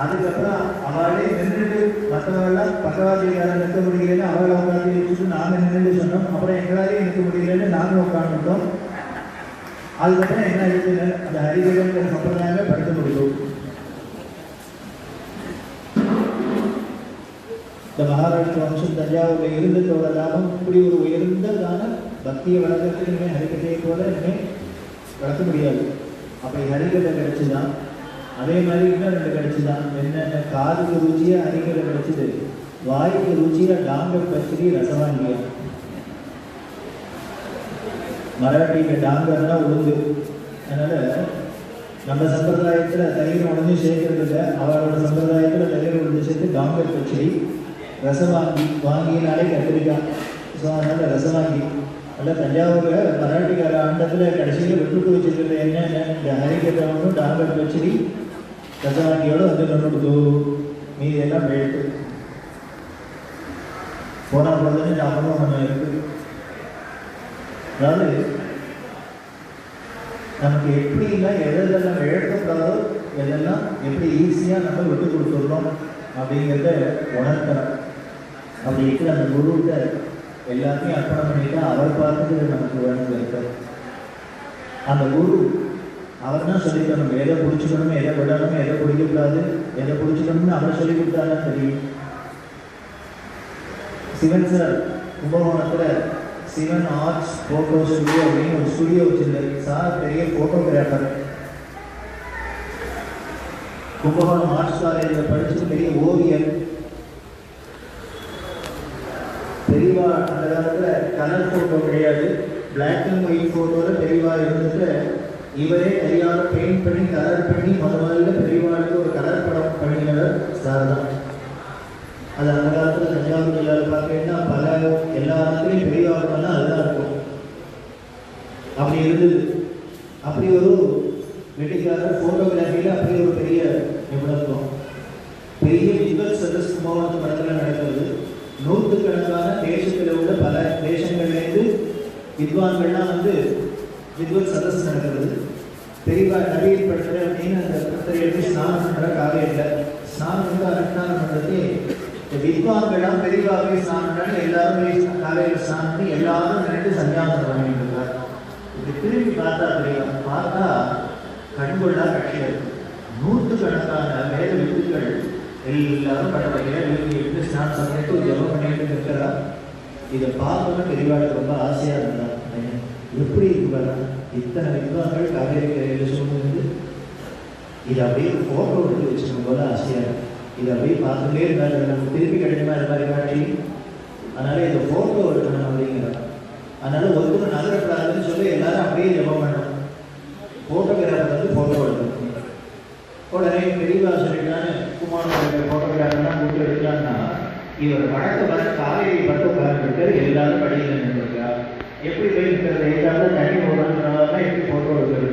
அதுக்கப்புறம் அவளே நின்றுட்டு மற்றவெல்லாம் பக்கவாதிக்காரன் நிற்க முடியலன்னு அவளை உட்காந்து வச்சுட்டு நாங்கள் நின்று சொன்னோம். அப்புறம் எங்களாலேயும் நிற்க முடியலன்னு நாங்கள் உட்காந்துட்டோம். அதுக்கப்புறம் என்ன இருக்குது, அந்த ஹரிகரங்கிற சம்பிரதாயமே படிக்க முடியும். இந்த மகாராஷ்டிர வம்சம் தஞ்சாவூரில் இருந்ததோட லாபம் இப்படி ஒரு உயர்ந்ததான பக்தியை வளர்க்கறதுக்கு இனிமேல் ஹரிகதையை போல இனிமேல் வளர்க்க முடியாது. அப்படி ஹரிகதை கிடைச்சிதான். அதே மாதிரி இன்னும் 2 கிடைச்சிதான். என்னென்ன காதுக்கு ருச்சியாக ஹரிகதை கிடைச்சிது, வாய்க்கு ருச்சியாக டாங்கர் பத்திரி ரசவாங்கியா. மராட்டியில் டாங்கர்னா உளுந்து. அதனால் நம்ம சம்பிரதாயத்தில் தயிர் உடனே சேர்க்கறது இல்லை. அவரோட சம்பிரதாயத்தில் தயிர் உடனே சேர்த்து டாங்கர் பச்சடி. ரசவாங்கி வாங்கினாலே கத்திரிக்காய். ஸோ அதனால் ரசவாங்கி அல்ல தஞ்சாவூரில் மராட்டிக்கார ஆண்டத்தில் கடைசியில் விட்டுட்டு வச்சுருக்கிறது என்ன, இந்த ஹரிகதவனும் டாங்கர் பச்சடி ரசவாங்கியோடு வந்து நின்றுடுது. மீதி எல்லாம் வெயிட்டு போனால் போதுன்னு ஞாபகம் ஒன்று இருக்குது. அதாவது நமக்கு எப்படிலாம் எதெல்லாம் இழக்கப்படாதோ எதெல்லாம் எப்படி ஈஸியாக நம்ம விட்டு கொடுத்துடணும் அப்படிங்கிறத உணர்த்தணும். அப்படி இருக்கிற அந்த குருகிட்ட எல்லாத்தையும் அர்ப்பணம் பண்ணிட்டா அவர் பார்த்துட்டு நமக்கு வேணும் இருக்கார். அந்த குரு அவர் தான் சொல்லித்தரணும், எதை பிடிச்சிக்கணும், எதை விடணும், எதை பிடிக்கக்கூடாது, எதை பிடிச்சிக்கணும்னு அவர் சொல்லி கொடுத்தாதான் தெரியும். சிவன் சார் கும்பகோணத்தில் சிவன் ஆர்ட்ஸ் ஃபோட்டோ ஸ்டுடியோ அப்படின்னு ஒரு ஸ்டுடியோ வச்சிருந்தாரு. சார் பெரிய ஃபோட்டோகிராஃபர். கும்பகோணம் ஆர்ட்ஸ் காலேஜில் படிச்சுட்டு பெரிய ஓவியர். பெரியவா அந்த காலத்தில் கலர் ஃபோட்டோ கிடையாது, பிளாக் அண்ட் ஒயிட் ஃபோட்டோவில் பெரியவா இருந்துட்டு இவரே தெரியாத பெயிண்ட் பண்ணி கலர் பண்ணி முதல்ல பெரியவாளுக்கு ஒரு கலர் படம் பண்ணினவர் சார் தான். அது அந்த காலத்தில் தஞ்சாவூர் ஜில்லாவில் பார்த்தீங்கன்னா பல எல்லா இடத்துலையும் பெரியவாழ்லாம் அதுதான் இருக்கும். அப்படி இருந்தது. அப்படி ஒரு வெட்டிக்காரர் ஃபோட்டோகிராஃபியில் அப்படி ஒரு பெரிய நிபுணத்துவம். பெரிய வித்வத் சதஸ் கும்பகோணத்து மடத்தில் நடக்கிறது. நூற்றுக்கணக்கான தேசத்தில் உள்ள பல தேசங்கள்லேருந்து வித்வான்கள்லாம் வந்து வித்வத் சதஸ் நடக்கிறது. பெரியவா நவீன் படுத்துகிற அப்படின்னு அந்த புத்தரை எடுத்து ஸ்நானம் பண்ணுற காலையில் ஸ்நானம் வந்து அனுஷ்டானம் பண்ணுறது வித்வான்கள்லாம் பெரியவாகவே ஸ்நானம் பண்ணி எல்லாருமே காலையில் ஸ்நானம் பண்ணி எல்லாரும் நினைத்து சன்னியாசம் பண்ணிட்டு இருக்கார். இது திரும்பி பார்த்தா தெரியும், பார்த்தா கண்கொள்ளா கட்சிகள் நூற்றுக்கணக்கான வேத வித்துக்கள் எல்லாரும் பட்டப்படியில் எடுத்து ஸ்நானம் பண்ணிட்டு ஜபம் பண்ணிட்டு இருக்கிறா. இதை பார்க்கணும் பெரியவாளுக்கு ரொம்ப ஆசையாக இருந்தார். எப்படி இருக்குவாரா இத்தனை வித்வான்கள் காவேரி கரையில் சூழ்ந்து இதை அப்படியே ஃபோட்டோ எடுத்து வச்சுக்கணும் போல ஆசையாக இருக்கு. இதை அப்படியே பார்த்துட்டே இருந்தாரு. நமக்கு திருப்பி கிடைக்குமா இது மாதிரி காட்சி. அதனால இதை ஃபோட்டோ எடுக்கணும் அப்படிங்கிறாங்க. அதனால ஒருத்தர் நகரப்படாதுன்னு சொல்லி எல்லாரும் அப்படியே ஜபம் பண்ணணும். ஃபோட்டோகிராஃபர் வந்து ஃபோட்டோ எடுக்கணும். உடனே பெரியவா சொல்லிட்டான்னு குமாரோட ஃபோட்டோகிராஃபர்லாம் கூப்பிட்டு எடுக்கலான்னா இவர் வழக்க வர காவேரி மட்டும் உட்கார்ந்துருக்காரு. எல்லாரும் படியில் நின்றுருக்கா. எப்படி போய் இருக்கிறது எல்லாரும் தண்ணி போடுறதுனால எப்படி ஃபோட்டோ எடுக்கிறது.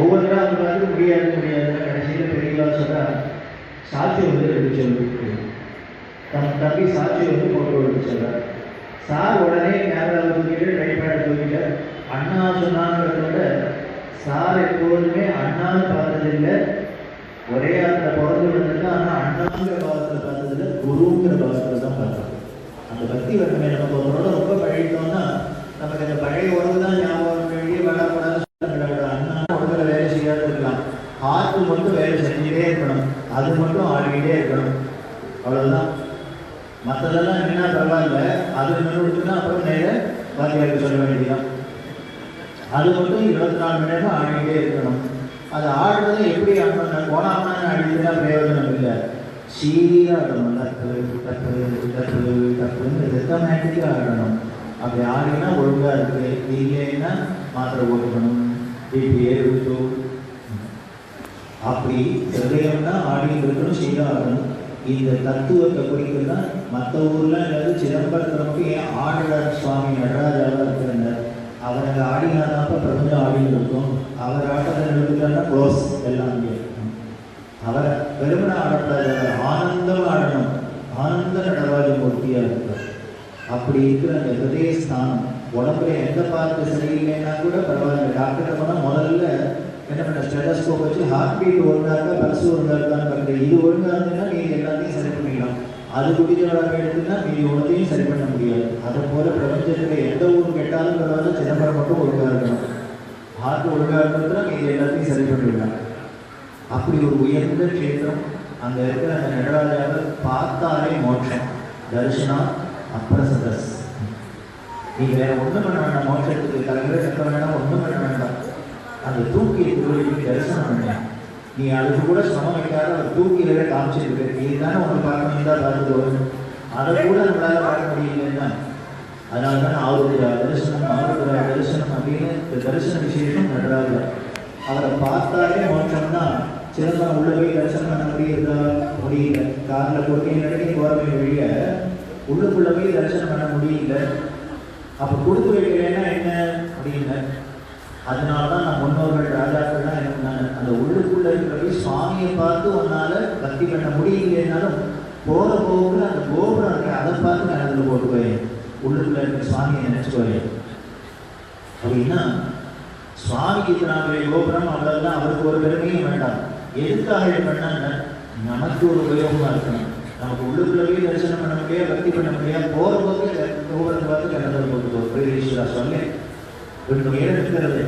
ஒவ்வொருத்தரும் அந்த மாதிரி முடியாதுன்னு கடைசியில் பெரியவா சொல்கிறார், சாட்சி வந்து எடுத்து சொல்லி தம்பி சாட்சி வந்து ஃபோட்டோ எடுத்து சொல்கிறார். சார் உடனே கேமராவை தூக்கிட்டு ட்ரைபேடை தூக்கிட்டு அண்ணா சொன்னாங்கிறத விட சார் எப்போதுமே அண்ணான்னு பார்த்ததில்லை, ஒரே ஆத்துல பிறந்து விழுந்துட்டு, ஆனா அண்ணாங்கிற பாவத்துல பார்த்ததுல குருங்கிற பாவத்துல தான் பார்த்தோம். அந்த பக்தி வரணுமே. நமக்கு ஒருவரோட ரொம்ப பழகிட்டோம்னா நமக்கு அந்த பழைய உறவு தான் ஞாபகம் வேண்டிய விளையாடாது. அண்ணா உடம்புல வேலை செய்யாத இருக்கலாம், ஹார்ட்டு மட்டும் வேலை செஞ்சுட்டே இருக்கணும், அது மட்டும் ஆடிக்கிட்டே இருக்கணும், அவ்வளவுதான். மற்றதெல்லாம் என்ன பரவாயில்ல, அது நிறுவனத்துனா அப்புறம் நேர வாத்தியாருக்கு சொல்ல வேண்டியதான். அது மட்டும் 24 மணி நேரம் ஆடிக்கிட்டே இருக்கணும். அது ஆடுறது எப்படி ஆடணும்? போனாமல் ஆடிட்டுனா பிரயோஜனம் இல்லை. சீராக ஆடணும். டப்பு டப்பு டப்பு டப்புன்னு சிஸ்டமேட்டிக்காக ஆடணும். அப்படி ஆடினா ஒழுங்காக இருக்குது, இல்லைன்னா மாத்திரை போட்டுக்கணும், பிபி ஏறிட்டு. அப்படி ஹிருதயம்னா ஆடிட்டு இருக்கணும், சீராக ஆடணும். இந்த தத்துவத்தை குறிக்கலாம். மற்ற ஊரில் ஏதாவது சிதம்பரத்தில் மட்டும் ஏன் ஆடுறார் சுவாமி நடராஜாவாக இருக்கிறார். அவருக்கு ஆடினாதாப்ப பிரபஞ்சம் ஆடின்னு இருக்கும். அவர் ஆட்டத்தை நிறுத்தினா க்ளோஸ் எல்லாமே. அவரை வெறுமனை ஆடக்கூடாது, ஆனந்தம் ஆடணும். ஆனந்த நடராஜ மூர்த்தியாக இருக்கும். அப்படி இருக்கிற அந்த ஹிருதய ஸ்தானம் உடம்புல எந்த பார்த்து சரியில்லைன்னா கூட பரவாயில்ல. டாக்டர் போனால் முதல்ல என்ன பண்ண ஸ்டெதஸ்கோப் வச்சு ஹார்ட் பீட் ஒழுங்காக இருக்கா, பல்ஸ் ஒழுங்காக இருக்கான்னு பார்க்குறேன். இது ஒழுங்காக இருந்ததுன்னா நீங்கள் எல்லாத்தையும் சரி பண்ணிக்கலாம். அது குடிக்கிறவராக எடுத்துன்னா நீங்கள் ஒன்றையும் சரி பண்ண முடியாது. அதை போல பிரபஞ்சத்தில் எந்த ஊர் கெட்டாலும் பரவாயில்ல, சிதம்பரம் மட்டும் ஒழுங்காக இருக்கணும். ஹார்ட் ஒழுங்காக இருக்கிறதுனா நீங்கள் எல்லாத்தையும் சரி பண்ணிடலாம். அப்படி ஒரு உயர்ந்த க்ஷேத்திரம். அங்கே இருக்கிற அந்த நடராஜாவை பார்த்தாலே மோட்சம். தரிசனா அப்ரசதஸ். நீ வேற ஒன்றும் பண்ண வேண்டாம். மோட்சத்துக்கு தலைவரை கட்ட வேண்டாம், ஒன்றும் பண்ண வேண்டாம். அந்த தூக்கி திருவள்ளுக்கு தரிசனம் பண்ணேன். நீ அதுக்கு கூட சமம் வைக்காத ஒரு தூக்கிலவே காமிச்சிருக்கு. நீ தானே ஒன்று பார்க்கணும் தான் பார்த்துட்டு வரும். அதை கூட நம்மளால பார்க்க முடியலன்னா அதனால தான் ஆவுதிரா தரிசனம், ஆவுதிரா தரிசனம் அப்படின்னு இந்த தரிசன விசேஷம் நடராஜா. அவரை பார்த்தாலே மோட்சம்னா சிதம்பரம் உள்ள போய் தரிசனம் பண்ண முடியல. காரில் கொடுக்க நடக்கி போகிற வழிய உள்ளுக்குள்ள போய் தரிசனம் பண்ண முடியல. அப்போ கொடுத்து வைக்கிறேன்னா என்ன அப்படின்னு. அதனால தான் நான் முன்னோர்கள் ராஜாக்கள்லாம் என்ன பண்ணாங்க, அந்த உள்ளுக்குள்ள இருக்கிற சுவாமியை பார்த்து உன்னால பக்தி பண்ண முடியலைன்னாலும் போகிற போகிற அந்த கோபுரம் இருக்க அதை பார்த்து நான் அதில் போட்டுவேன். உள்ளுக்குள்ள இருக்கிற சுவாமியை நினைச்சுக்குவேன். அப்படின்னா சுவாமிக்கு நாங்கள் கோபுரம் அவ்வளோதான், அவருக்கு ஒரு பெருமையும் வேண்டாம். எதுக்காக இது பண்ணாங்க? நமக்கு ஒரு உபயோகமாக இருக்கணும். நமக்கு உள்ளுக்குள்ளவே தரிசனம் பண்ண முடியாது, பக்தி பண்ண முடியாது. போகிற போது கோபுரத்தை பார்த்து கண்ணத்தில் போட்டுக்கோ. ஈஸ்வரா சொல்லு ரெண்டு நேரம் இருக்கிறது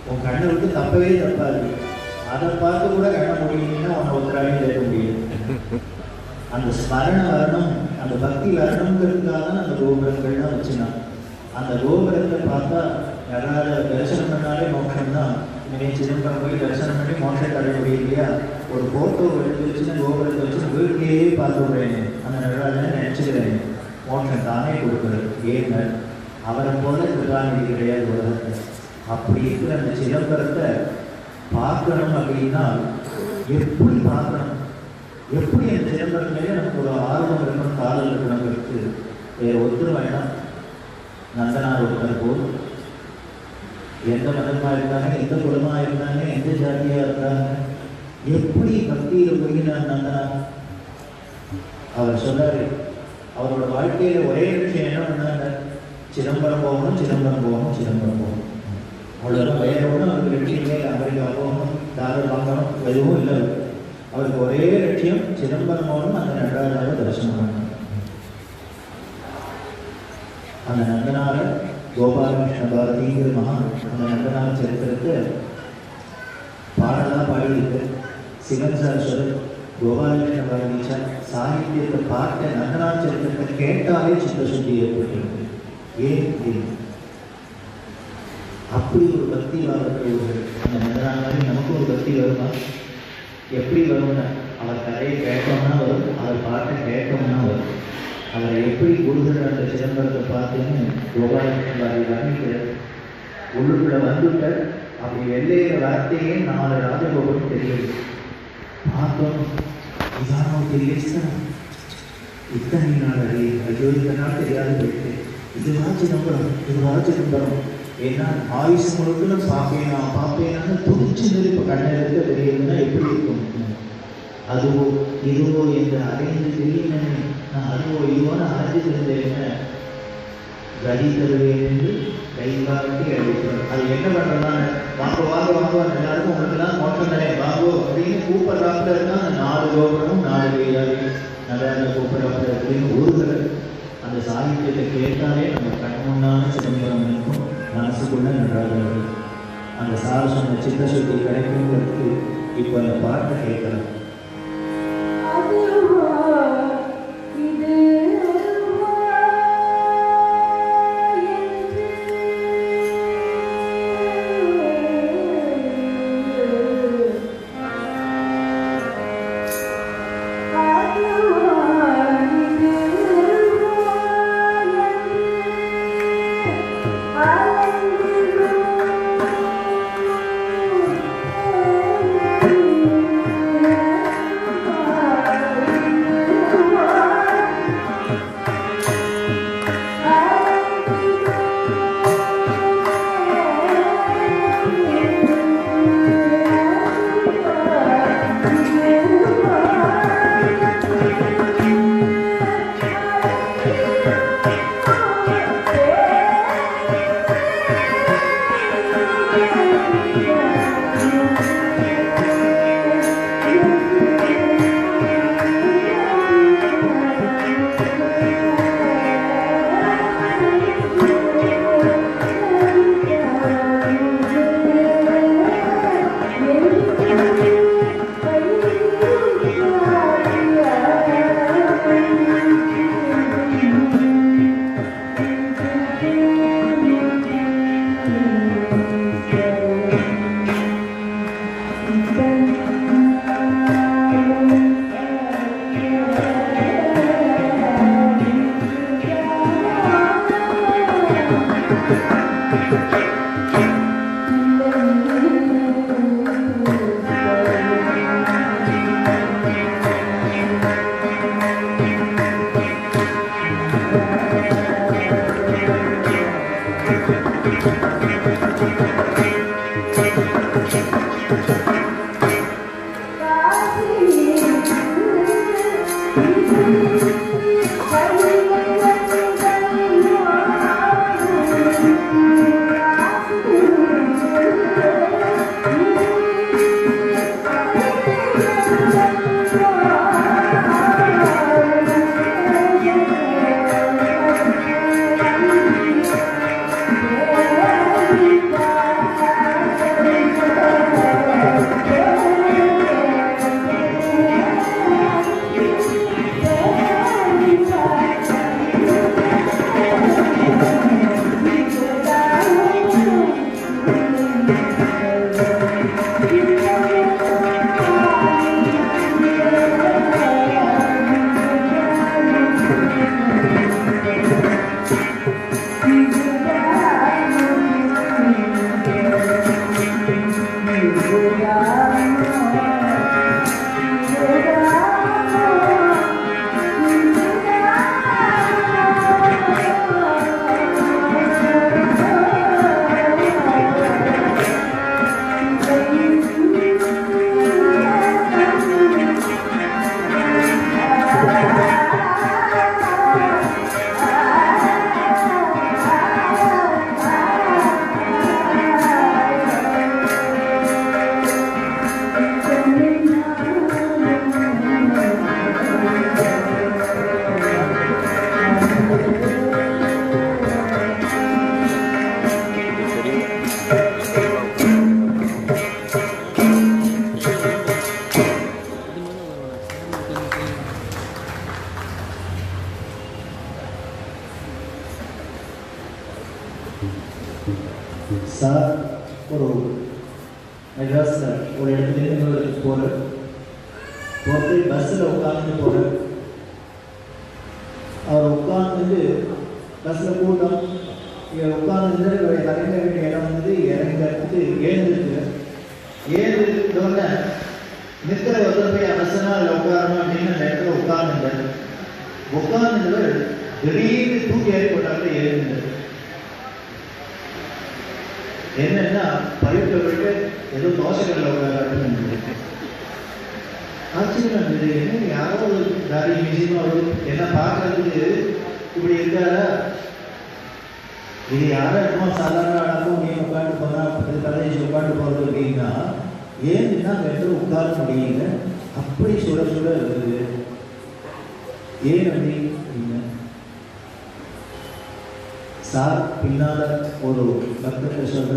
உன் கண்ணை விட்டு தப்பவே தப்பாது. அதை பார்த்து கூட கண்ண முடியலன்னா உன்னை ஒருத்தராலையும் கேட்க முடியும். அந்த ஸ்மரணம் வரணும், அந்த பக்தி வரணுங்கிறதுக்காக தான் அந்த கோபுரங்கள்லாம் வச்சுனா. அந்த கோபுரத்தை பார்த்தா யாராவது தரிசனம் பண்ணாலே மோட்சம் தான். இனிமேல் சிதம்பரம் போய் தரிசனம் பண்ணி மோட்சத்தை அடைய முடியும் இல்லையா? ஒரு ஃபோட்டோ எடுத்து வச்சுன்னா கோபுரத்தை வச்சு வீட்டிலேயே பார்த்து விடுறேன், அந்த நடராஜனை நினச்சிக்கிறேன். மோட்சம் தானே கொடுக்குறது. ஏங்க அவரை போல கிருபாநிதி கிடையாது உலகத்தில். அப்படி இருக்கிற அந்த சிதம்பரத்தை பார்க்கணும் அப்படின்னா எப்படி பார்க்கணும், எப்படி அந்த சிதம்பரத்திலேயே நமக்கு ஒரு ஆர்வம் இருக்கணும், காதல் இருக்கணுங்கிறது வேறு ஒருத்தர் வேண்டாம். நந்தனார் ஒருத்தர் போதும். எந்த மதமாக இருந்தாங்க, எந்த குலமாக இருந்தாங்க, எந்த ஜாதியாக இருந்தாங்க, எப்படி பக்தியில் போயினார் நந்தனார். அவர் சொன்னார், அவரோட வாழ்க்கையில் ஒரே விஷயம் என்ன பண்ணாங்க, சிதம்பரம் போகணும், சிதம்பரம் போகணும், சிதம்பரம் போகணும். அவ்வளோதான். வேற ஒன்றும் அவருக்கு லட்சியமே இல்லை. அமெரிக்கா போகணும், டாலர் வாங்கணும், எதுவும் இல்லை. அவருக்கு ஒரே லட்சியம் சிதம்பரம் போகணும், அந்த நடராஜாவை தரிசனம் பண்ணணும். அந்த நந்தனார கோபாலகிருஷ்ண பாரதிங்கிற மகான் அந்த நந்தனார சரித்திரத்தை பாடலாக பாடியிருக்கு. சிவன் சார் கோபாலகிருஷ்ண பாரதி சார் சாகித்யத்தை பார்த்த நந்தனார சரித்திரத்தை கேட்டாலே சித்தசுத்தி ஏற்பட்டிருக்கு. ஏன் அப்படி ஒரு பக்தி வாழ்க்கை அந்த நந்தனாரி நமக்கு ஒரு பக்தி வருமா? எப்படி வரும்னா அவர் கதையை கேட்டோம்னா வரும், அவர் பாட்டை கேட்டோம்னா வரும். அவரை எப்படி கொடுக்குற அந்த சிதம்பரத்தை பார்த்துன்னு கோபாலகிருஷ்ண உள்ளுக்குள்ள வந்துட்ட. அப்படி வெள்ளையிற வார்த்தையே 4 ராஜகோபுரம் தெரியுது. பார்த்தோம், இதான தெரிய இத்தனை நாள் அடி ஐயோ இந்த நாள் தெரியாது போயிட்டு இதுவா சிதம்பரம், இதுவா சிதம்பரம். ஏன்னா ஆயுஷ் முழுக்க நான் பார்ப்பேனான்னு துடிச்சு இப்போ கண்ணை இருக்க தெரியுதுன்னா எப்படி இருக்கும்? அதுவோ இதுவோ என்று அடைந்து தெரியுமே. நான் அதுவோ இதுவோன்னு அரைஞ்சு தெரிஞ்சேன் கதி தருவேன் என்று கைகாட்டி அழைக்கிறேன். அது என்ன பண்ணுறதுனால வாங்க வாங்க வாங்குவாங்க எல்லாருக்கும், உங்களுக்கு தான் மோட்டம் தானே வாங்கோ அப்படின்னு கூப்பிட்றாப்புல இருந்தால் அந்த 4 கோபுரமும் 4 கையாரி நடாத கூப்பிட்றாப்புல அப்படின்னு ஊர்கள் அந்த சாகித்யத்தை கேட்டாலே நம்ம கண் முன்னான சிதம்பரம் இருக்கும், மனசுக்குள்ள நடராஜர் அந்த சார் சொன்ன சித்தசுத்தி கிடைக்குங்கிறதுக்கு இப்போ அந்த பாட்டை கேட்கலாம். சார் ஒரு மெட்ராஸில் ஒரு இடத்துல இன்னொரு போகிறார், போட்டு பஸ்ஸில் உட்காந்து போகிறார். அவர் உட்காந்துட்டு பஸ்ஸில் கூட்டம் உட்காந்து இறங்க வேண்டிய இடம் வந்து இறங்கிறதுக்கு ஏழுந்தோடனே நிற்கிற ஒருத்தர் போய் அவசரமாக அதில் உட்காரணும் அப்படின்னு அந்த இடத்துல உட்கார்ந்துவர் திடீர்னு தூக்கி ஏறி போட்டாங்க. எழுந்து என்னன்னா பயிர்களை விட்டு ஏதோ தோசைகளில் உட்கார ஆச்சரியம் இருந்தது. என்ன யாரோ ஒரு தாரி மியூசியமா என்ன பார்க்கறதுக்கு இப்படி இருக்காரா, இது யாரும் என்னமோ சாதாரண ஆளாக்கும் நீ உட்காந்து போனா பிரதேசம் உட்காந்து போறது அப்படின்னா ஏன்னா ரெண்டு உட்கார முடியல, அப்படி சுட சுட இருக்குது. ஏன் அப்படின்னு சார் பின்னால ஒரு பக்தர் சொல்ற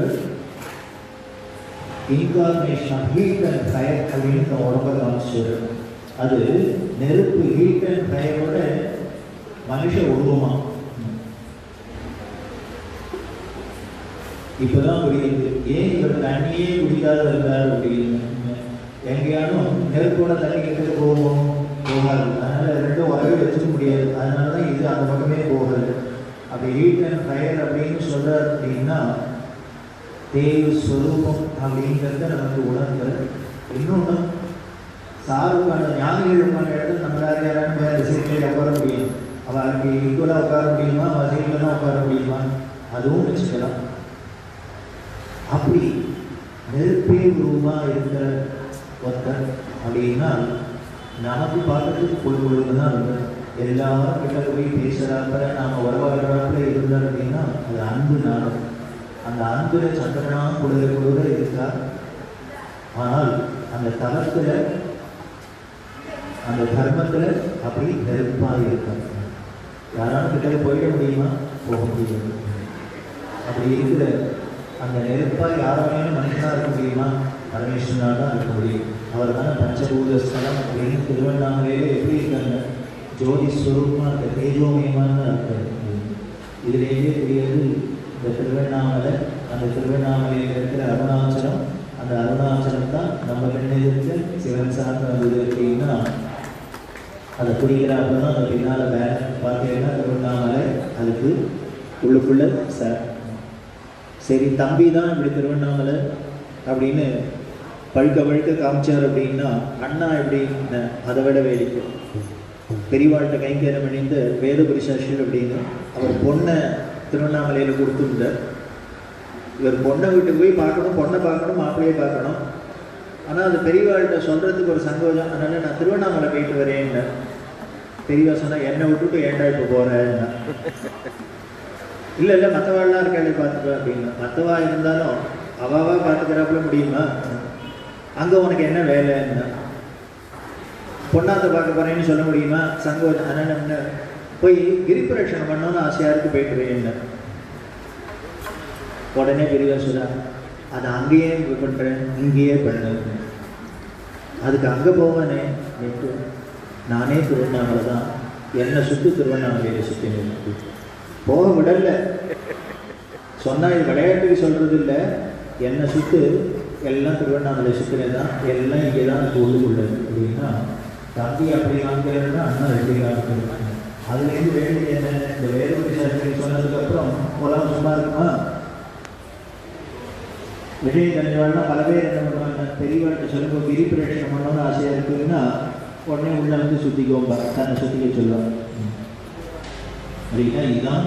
incarnation of heat and fire அப்படின்னு உடம்ப காமிச்சு. அது நெருப்பு ஹீட் அண்ட் ஃபயரோட மனுஷ உருவமா. இப்பதான் புரியுது ஏன் இவர் தண்ணியே குடிக்காத இருந்தார் அப்படின்னு. எங்கேயாலும் நெருப்போட தண்ணி கிட்ட போகும் போகாது, அதனால ரெண்டும் உறவை வச்சுக்க முடியாது. அதனாலதான் இது அந்த பக்கமே போகாது. அப்படி ஹீட் அண்ட் ஃபயர் அப்படின்னு சொல்றார் அப்படின்னா தேவ ஸ்வரூபம் அப்படிங்கிறத நமக்கு உணர்கிறது. இன்னொன்று சாருக்கான ஞானிகளுக்கான இடத்துல நம்மளால யாரும் வேறு சீட்டில் உட்கார முடியும். அவளுக்கு ஈக்குவலாக உட்கார முடியுமா, அவள் சீட்டில் தான் உட்கார முடியுமா, அதுவும் வச்சுக்கலாம். அப்படி நெருப்பே உருவமாக இருக்கிற ஒருத்தர் அப்படின்னா நமக்கு பார்க்கறதுக்கு பொழுது தான் இருக்கும். எல்லாரும் கிட்ட போய் பேசுகிறாப்ப நாம் உறவாடுறாப்புல இருந்தார் அப்படின்னா அது அன்பு நாளும். அந்த அன்பில் சந்திரனாக கொடுக்க இருக்கா. ஆனால் அந்த தளத்தில் அந்த தர்மத்தில் அப்படி நெருப்பாக இருக்காங்க. யாராலும் கிட்ட போயிட முடியுமா, போக முடியாது. அப்படி இருக்கிற அந்த நெருப்பாக யாராலையும் மனுஷனாக இருக்க முடியுமா, பரமேஸ்வரனாக தான் இருக்க முடியும். அவர் தானே பஞ்சபூத ஸ்தலம் அப்படின்னு திருவண்ணாமலையிலே எப்படி இருக்காங்க, ஜோதி ஸ்வரூபமாக இருக்க தேஜோமயமான இருக்காரு. இதுலேயே தெரியாது இந்த திருவண்ணாமலை. அந்த திருவண்ணாமலையில் இருக்கிற அருணாச்சலம், அந்த அருணாச்சலம் தான் நம்ம பெண்ணெதிர்த்து சிவன் சார்ந்து வந்தது அப்படின்னா அதை புரிகிறாப்ப தான் அந்த பின்னால் பேனர் பார்த்தீங்கன்னா திருவண்ணாமலை அதுக்கு உள்ளுக்குள்ள சரி தம்பி தான் இப்படி திருவண்ணாமலை அப்படின்னு பழுக்க காமிச்சார் அப்படின்னா அண்ணா எப்படின்னு அதை விட வேடிக்கை. பெரியவாழ்கிட்ட கைங்கேரம் அணிந்த வேத புரிசாஷியர் அப்படின்னு அவர் பொண்ணை திருவண்ணாமலையில் கொடுத்துருந்தார். இவர் பொண்ணை வீட்டுக்கு போய் பார்க்கணும், பொண்ணை பார்க்கணும், மாப்பிள்ளையே பார்க்கணும். ஆனால் அது பெரியவாழ்கிட்ட சொல்கிறதுக்கு ஒரு சங்கோஜம். அதனால் நான் திருவண்ணாமலை போயிட்டு வரேன்னு பெரியவா சொன்னால் என்னை விட்டுட்டு ஏண்டா இப்போ போகிறேன்னா. இல்லை மற்றவாள்லாம் இருக்காளே பார்த்துப்பேன் அப்படின்னா. மற்றவா இருந்தாலும் அவாவா பார்த்துக்கிறாப்புல முடியுமா, அங்கே உனக்கு என்ன வேலைன்னா பொண்ணாத்த பார்க்க போகிறேன்னு சொல்ல முடியுமா, சங்கோஜம். அதனால் என்ன போய் கிரிபிரட்சணம் பண்ணோன்னு ஆசையாக இருக்கு, போயிட்டு வேணுன்னு. உடனே பெரியவா சொல்ல அதை அங்கேயே பண்ணுறேன், இங்கேயே பண்ண. அதுக்கு அங்கே போவேனே நேற்று நானே திருவண்ணாமலை தான், என்னை சுற்றி திருவண்ணாமலையில் சுற்றி போக விடல. சொன்னால் இது விளையாட்டுக்கு சொல்கிறது இல்லை, என்னை சுற்று எல்லாம் திருவண்ணாமலை சுற்றுலே தான், எல்லாம் இங்கே தான் எனக்கு உள்ளுக்குள்ளது அப்படின்னா தம்பி அப்படி காமிக்கிறதுனா அண்ணா ரெண்டு காமிக்கிறது. அதுலேருந்து வேண்டிய என்ன இந்த வேறுபடி சர்ச்சை சொன்னதுக்கப்புறம் உலகம் சும்மா இருக்குமா. விஜய் தெரிஞ்சவாள்னா பல பேர் என்ன பண்ணுவாங்க, பெரியவாழ்கிட்ட சொல்லும்போது கிரிபிரட்சணம் பண்ணணும்னு ஆசையாக இருக்குதுன்னா உடனே உள்ள வந்து சுற்றிக்கோம்பா, தன்னை சுற்றிக்க சொல்லுவாங்க அப்படின்னா. இதுதான்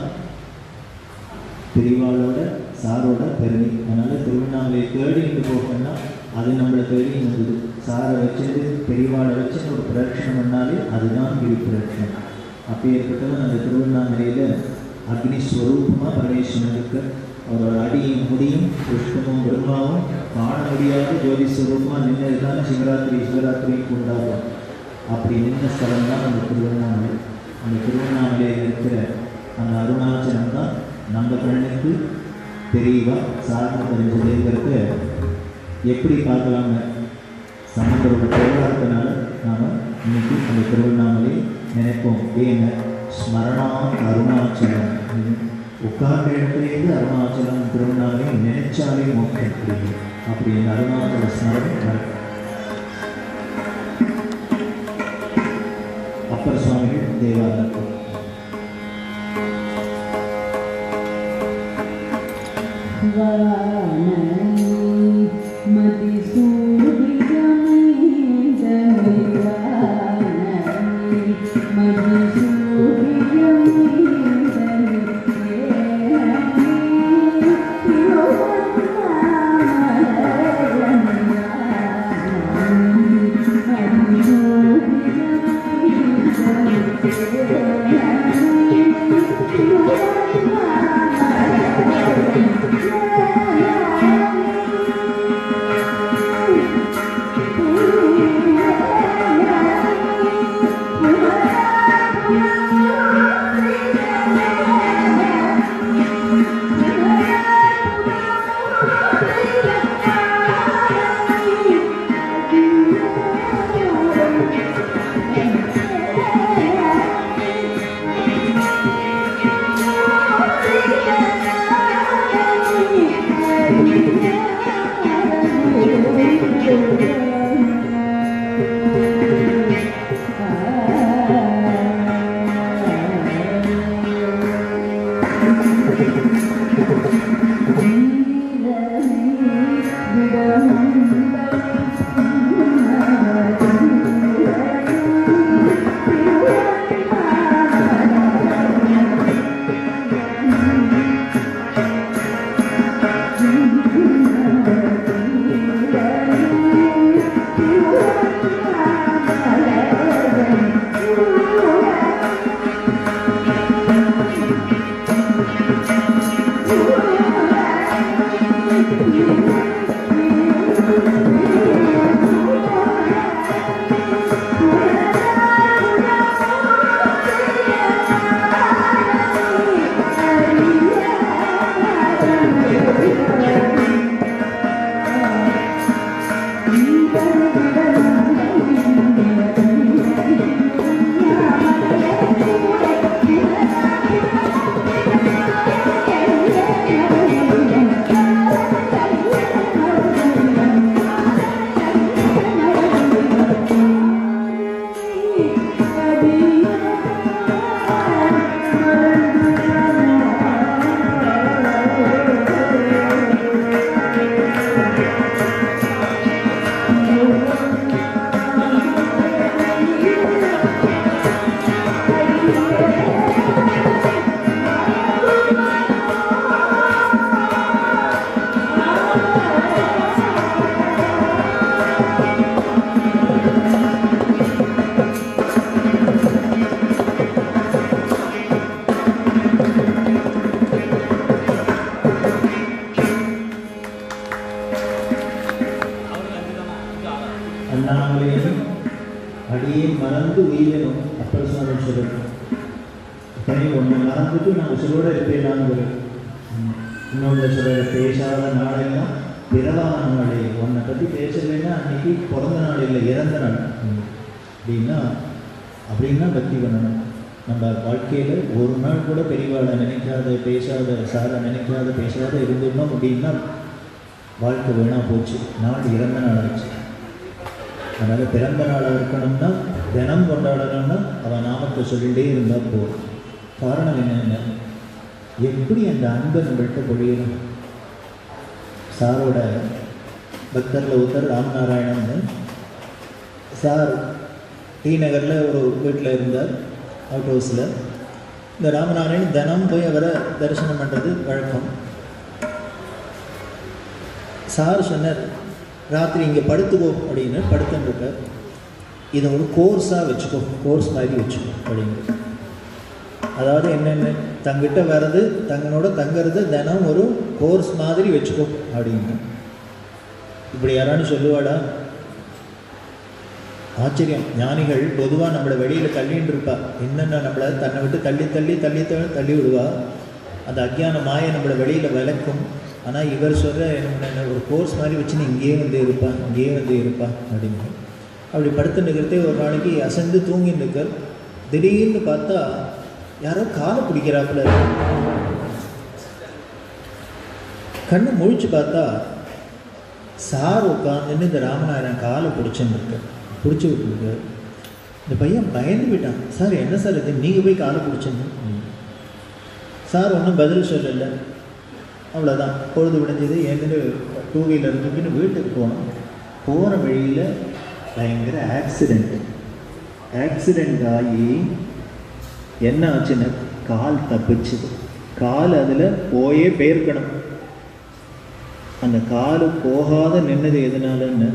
பெரியவாளோட சாரோட பெருமை. அதனால் திருவண்ணாமலையை தேடிட்டு போகணும்னா அது நம்மளை தேடி வந்தது. சாரை வச்சுட்டு பெரியவாளை வச்சு ஒரு பிரதட்சணம் பண்ணாலே அதுதான் கிரி பிரதட்சணம். அப்படி ஏற்பட்டவன் அந்த திருவண்ணாமலையில் அக்னிஸ்வரூபமாக பரமேஸ்வரனுக்கு அவரோட அடியும் முடியும் புஷ்பமும் பிரம்மாவும் காண முடியாத ஜோதி ஸ்வரூபமாக நின்றதுதான சிவராத்திரியும் கொண்டாடுறோம். அப்படி நின்ற ஸ்தலம் தான் அந்த திருவண்ணாமலை. அந்த திருவண்ணாமலையில் இருக்கிற அந்த அருணாச்சலம் தான் நம்ம கண்ணுக்கு தெரியவா சார்ந்து தெரிஞ்சதுங்கிறத எப்படி பார்க்கலாங்க. சம்பந்தரோட போராட்டத்தினால நாம் இன்னைக்கு அந்த திருவண்ணாமலை நினைப்போம். ஏங்க ஸ்மரணா அருணாச்சலம், உட்கார்ந்த இடத்துலேருந்து அருணாச்சலம் திருவண்ணாமலை நினைச்சாலே மோக்கம் கிடைக்கும். அப்படி இந்த அருணாச்சல ஸ்மரணம் அப்பர் சுவாமிகள் தேவாலயம்.
Yeah.
அண்ணாமலையும் அடியே மறந்து உயிரினும் அப்பர் சுவாமி சொல்லுறேன். அப்பனே ஒன்று மறந்துட்டு நான் உசுரோடு இருப்பேனாங்கிற இன்னொன்று சொல்கிற பேசாத நாளெல்லாம் பிறவான நாளே. உன்னை பற்றி பேசலைன்னா அன்னைக்கு பிறந்த நாள் இல்லை, இறந்த நாள் அப்படின்னா பக்தி பண்ணணும். நம்ம வாழ்க்கையில் ஒரு நாள் கூட பெரியவாளை நினைக்காத, பேசாத, சாரை நினைக்காத, பேசாத இருந்துடணும் அப்படின்னா வாழ்க்கை வீணாக போச்சு, நாள் இறந்த நாள் ஆச்சு. அதனால் பிறந்த நாள் இருக்கணும்னா, தினம் கொண்டாடணும்னா அவன் நாமத்தை சொல்லிகிட்டே இருந்தால் போதும். காரணம் என்னென்ன, எப்படி அந்த அன்பை நம்மள்கிட்ட பொழியணும். சாரோட பக்தரில் ஒருத்தர் ராமநாராயணன் சார் டி நகரில் ஒரு வீட்டில் இருந்தார், அவுட் ஹவுஸில். இந்த ராமநாராயணன் தினம் போய் அவரை தரிசனம் பண்ணுறது வழக்கம். சார் சொன்னார், ராத்திரி இங்கே படுத்துக்கோ அப்படின்னு. படுத்துன்னு இதை ஒரு கோர்ஸாக வச்சுக்கோ, கோர்ஸ் மாதிரி வச்சுக்கோ அப்படின்னு. அதாவது என்னென்ன தங்கிட்ட வர்றது, தங்களோட தங்கிறது தினம் ஒரு கோர்ஸ் மாதிரி வச்சுக்கோ அப்படின்னு. இப்படி யாரானு சொல்லுவாடா? ஆச்சரியம். ஞானிகள் பொதுவாக நம்மளை வெளியில் தள்ளின்னு இருப்பா. என்னென்ன நம்மளை தன்னை விட்டு தள்ளி தள்ளி தள்ளி தள்ளி விடுவா. அந்த அஜ்ஞான மாயை நம்மளை வெளியில் விளக்கும். ஆனால் இவர் சொல்கிற என்ன ஒரு கோர்ஸ் மாதிரி வச்சுன்னு இங்கேயே வந்து இருப்பான், இங்கேயே வந்து இருப்பான் அப்படின்னு. அப்படி படுத்து நிற்கிறதே ஒரு நாளைக்கு அசந்து தூங்கி நிற்க, திடீர்னு பார்த்தா யாரோ காலை பிடிக்கிறாப்புல. கண்ணை முழிச்சு பார்த்தா சார் உட்காந்துன்னு இந்த ராமநாராயணன் காலை பிடிச்சி விட்டுருக்கு. இந்த பையன் பயந்து விட்டான். சார் என்ன சார் இது, நீங்கள் போய் காலை பிடிச்சின்னு. சார் ஒன்றும் பதில் சொல்லலை. அவ்வளோதான், பொழுது விடைஞ்சது. ஏன்னு 2 வீலர் இருந்துக்குன்னு வீட்டுக்கு போனோம். போகிற வழியில் பயங்கர ஆக்சிடெண்ட் ஆகி என்ன ஆச்சுன்னு, கால் தப்பிச்சுது. கால் அதில் போயே போயிருக்கணும். அந்த கால் போகாத நின்னது எதனாலன்னு,